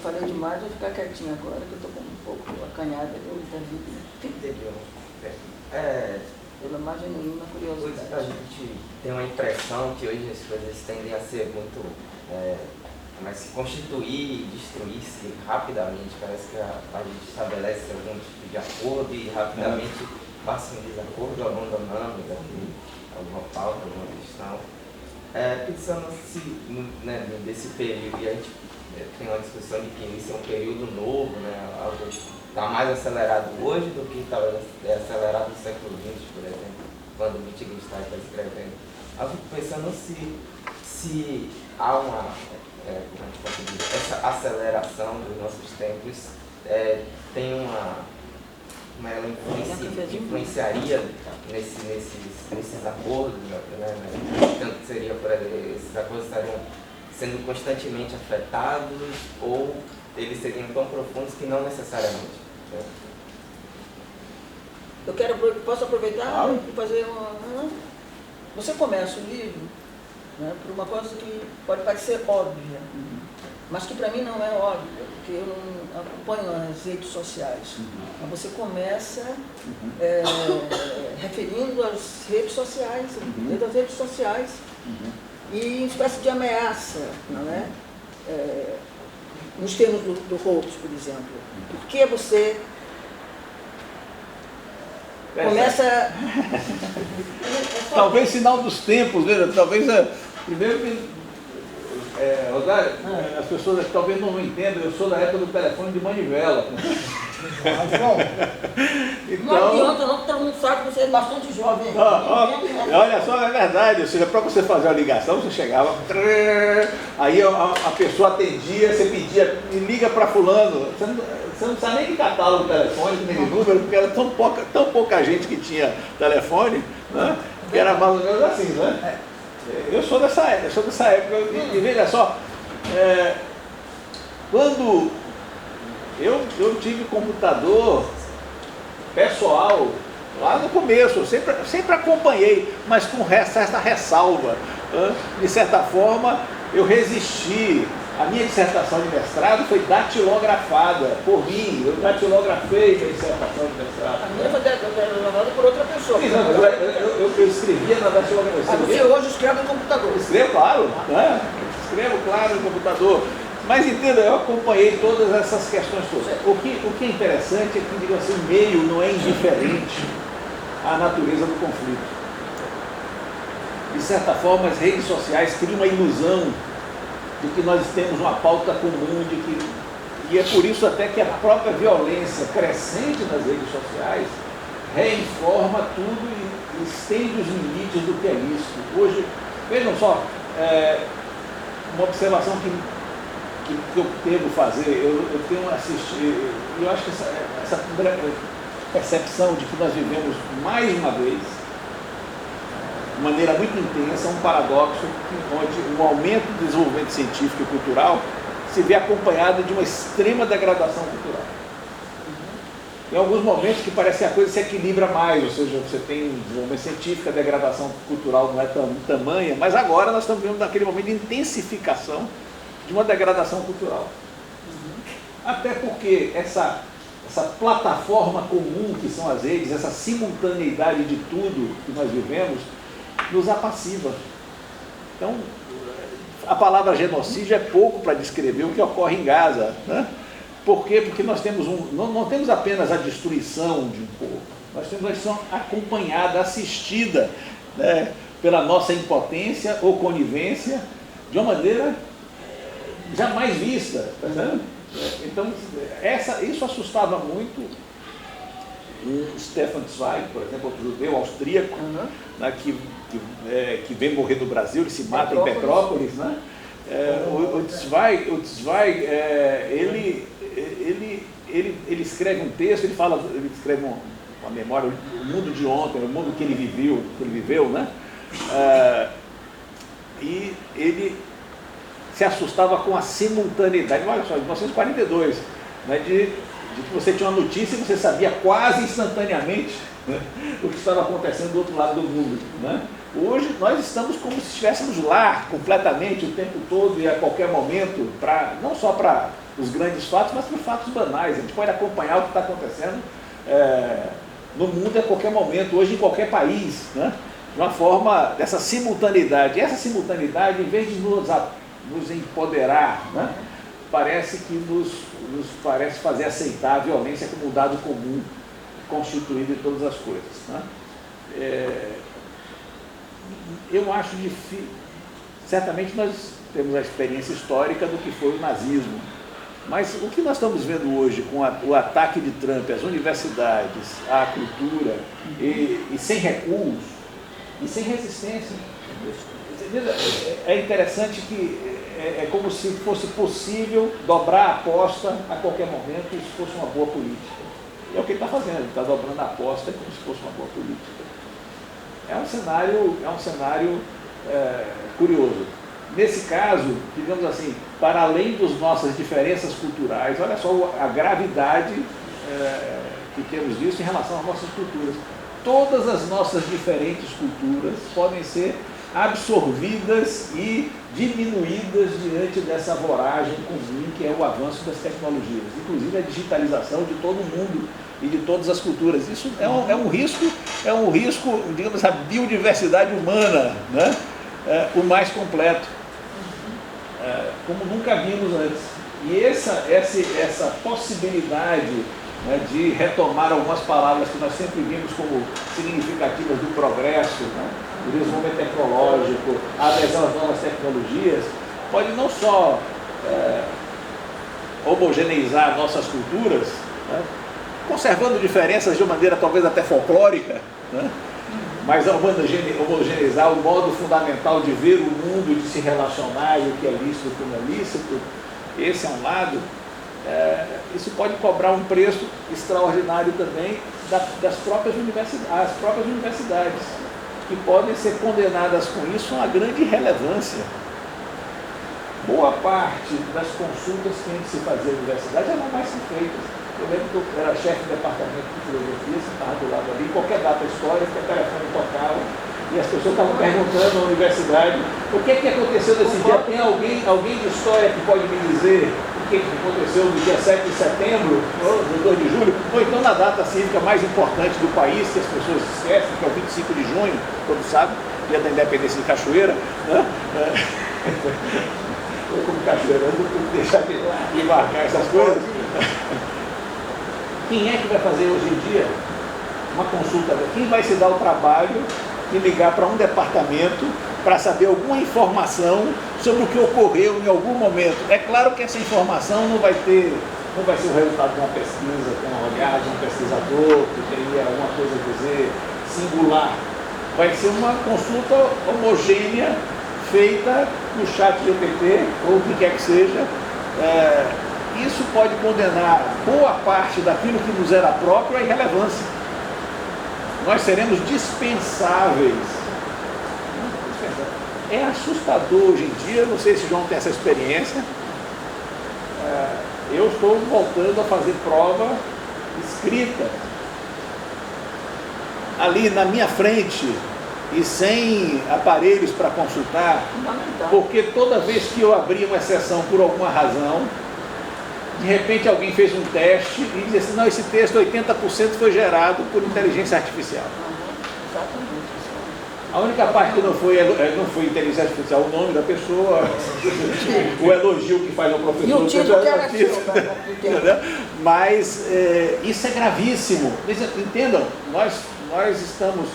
falei demais, vou ficar quietinho agora, que eu estou um pouco acanhada, eu intervi. Pela margem nenhuma, curiosidade. A gente tem uma impressão que hoje as coisas tendem a ser muito... mas se constituir e destruir-se rapidamente. Parece que a gente estabelece algum tipo de acordo e rapidamente passa em desacordo, abandonamos alguma pauta, alguma questão. Pensando nesse período, e a gente tem uma discussão de que isso é um período novo, algo está mais acelerado hoje do que estava acelerado no século XX, por exemplo, quando o Wittgenstein está escrevendo. Eu fico pensando se há uma... como a gente pode dizer, essa aceleração dos nossos tempos tem como ela influenciaria nesses acordos, Tanto seria, por exemplo, esses acordos estariam sendo constantemente afetados ou eles seriam tão profundos que não necessariamente. Posso aproveitar e fazer uma... Você começa o livro por uma coisa que pode parecer óbvia, mas que para mim não é óbvia, porque eu não acompanho as redes sociais. Mas você começa referindo às redes sociais, das redes sociais, e uma espécie de ameaça, não é? Nos termos do Hobbes, por exemplo. Por que você começa... Talvez sinal dos tempos, veja, talvez... Primeiro que, Rosário, as pessoas talvez não entendam, eu sou da época do telefone de manivela. Então, não adianta não, todo mundo sabe que você é bastante jovem. Olha só, é verdade, ou seja, para você fazer uma ligação, você chegava, aí a pessoa atendia, você pedia, me liga para fulano, você não sabe nem que catálogo do telefone, nem de número, porque era tão pouca gente que tinha telefone, né, que era mais ou menos assim, né? Eu sou dessa época, e veja só, quando eu tive computador pessoal, lá no começo, eu sempre acompanhei, mas com essa ressalva. De certa forma, eu resisti. A minha dissertação de mestrado foi datilografada por mim, eu datilografei a dissertação de mestrado. A minha foi datilografada por outra pessoa. Sim, não, eu escrevia na datilografia. Você hoje escreve no computador. Escrevo, claro, né? Escrevo, claro, no computador. Mas entenda, eu acompanhei todas essas questões todas. O que é interessante é que, digo assim, o meio não é indiferente à natureza do conflito. De certa forma, as redes sociais criam uma ilusão de que nós temos uma pauta comum, e é por isso até que a própria violência crescente nas redes sociais reinforma tudo e estende os limites do que é isso. Hoje, vejam só, uma observação que eu devo fazer, eu tenho assistido, eu acho que essa percepção de que nós vivemos mais uma vez, de maneira muito intensa, um paradoxo onde um aumento do desenvolvimento científico e cultural se vê acompanhado de uma extrema degradação cultural. Em alguns momentos que parece que a coisa se equilibra mais, ou seja, você tem um desenvolvimento científico, a degradação cultural não é tão tamanha, mas agora nós estamos vivendo naquele momento de intensificação de uma degradação cultural. Até porque essa plataforma comum que são as redes, essa simultaneidade de tudo que nós vivemos, nos apassiva. Então, a palavra genocídio é pouco para descrever o que ocorre em Gaza, né? Por quê? Porque nós temos não temos apenas a destruição de um povo, nós temos a destruição acompanhada, assistida, né, pela nossa impotência ou conivência, de uma maneira jamais vista. Tá vendo? Então, isso assustava muito o Stefan Zweig, por exemplo, outro judeu austríaco, né, que vem morrer no Brasil, ele se mata em Petrópolis, né? O Zweig, ele escreve um texto, ele escreve uma memória, o mundo de ontem, o mundo que ele viveu, né? E ele se assustava com a simultaneidade. Olha só, em 1942, né, de que você tinha uma notícia e você sabia quase instantaneamente, né, o que estava acontecendo do outro lado do mundo, né? Hoje nós estamos como se estivéssemos lá completamente o tempo todo e a qualquer momento, não só para os grandes fatos, mas para os fatos banais. A gente pode acompanhar o que está acontecendo no mundo a qualquer momento, hoje em qualquer país, né? De uma forma dessa simultaneidade. E essa simultaneidade, em vez de nos empoderar, né, parece que nos parece fazer aceitar a violência como um dado comum constituído em todas as coisas, né? Eu acho difícil. Certamente nós temos a experiência histórica do que foi o nazismo, mas o que nós estamos vendo hoje com o ataque de Trump às universidades, à cultura, e sem recuos, e sem resistência. É interessante que é como se fosse possível dobrar a aposta a qualquer momento e isso fosse uma boa política. É o que ele está fazendo, ele está dobrando a aposta como se fosse uma boa política. É um cenário curioso. Nesse caso, digamos assim, para além das nossas diferenças culturais, olha só a gravidade que temos visto em relação às nossas culturas. Todas as nossas diferentes culturas podem ser absorvidas e diminuídas diante dessa voragem comum que é o avanço das tecnologias, inclusive a digitalização de todo mundo e de todas as culturas. Isso é um risco, digamos, a biodiversidade humana, né? O mais completo, como nunca vimos antes. E essa possibilidade, né, de retomar algumas palavras que nós sempre vimos como significativas do progresso, né, o desenvolvimento tecnológico, a adesão às novas tecnologias, pode não só homogeneizar nossas culturas, né, conservando diferenças de uma maneira talvez até folclórica, né, mas homogeneizar o modo fundamental de ver o mundo, de se relacionar e o que é lícito e o que não é lícito. Esse é um lado. Isso pode cobrar um preço extraordinário também das próprias universidades, que podem ser condenadas com isso a uma grande irrelevância. Boa parte das consultas que a gente se fazia na universidade eram mais que feitas. Eu lembro que eu era chefe do departamento de filosofia, sentava do lado ali, qualquer data histórica, o telefone tocava, e as pessoas estavam perguntando na universidade o que aconteceu nesse dia. Tem alguém de história que pode me dizer o que aconteceu no dia 7 de setembro, ou no 2 de julho, ou então na data cívica mais importante do país, que as pessoas esquecem, que é o 25 de junho, todos sabem, dia da independência de Cachoeira, né? Eu como cachoeirando, não tenho que deixar de marcar essas coisas. Quem é que vai fazer hoje em dia uma consulta? Quem vai se dar o trabalho de ligar para um departamento para saber alguma informação sobre o que ocorreu em algum momento? É claro que essa informação não vai ser o resultado de uma pesquisa, com uma olhada de um pesquisador, que teria alguma coisa a dizer singular. Vai ser uma consulta homogênea, feita no chat GPT, ou o que quer que seja. Isso pode condenar boa parte daquilo que nos era próprio à irrelevância. Nós seremos dispensáveis. É assustador hoje em dia, não sei se o João tem essa experiência. Eu estou voltando a fazer prova escrita. Ali na minha frente e sem aparelhos para consultar, porque toda vez que eu abria uma exceção por alguma razão, de repente alguém fez um teste e disse assim, não, esse texto 80% foi gerado por inteligência artificial. Exatamente. A única parte que não foi inteligência artificial, o nome da pessoa, o elogio que faz ao professor. E o título que era seu, mas isso é gravíssimo. Entendam, nós estamos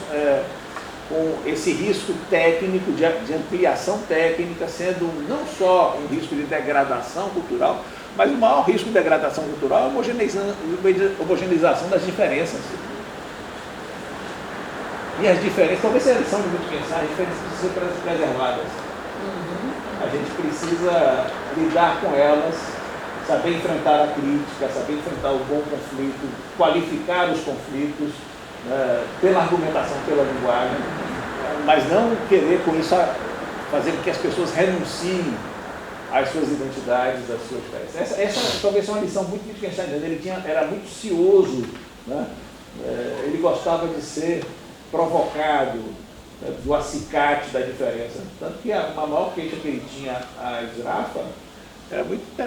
com esse risco técnico, de ampliação técnica, sendo não só um risco de degradação cultural, mas o maior risco de degradação cultural é a homogeneização das diferenças. E as diferenças, talvez seja a lição de muito pensar, as diferenças precisam ser preservadas. A gente precisa lidar com elas, saber enfrentar a crítica, saber enfrentar o bom conflito, qualificar os conflitos, pela argumentação, pela linguagem, mas não querer com isso fazer com que as pessoas renunciem às suas identidades, às suas fés. Essa talvez seja uma lição muito de quem está entendendo. Ele era muito cioso, né? Ele gostava de ser provocado, né? Do acicate da diferença. Tanto que a maior queixa que ele tinha a Sraffa era muito interessante.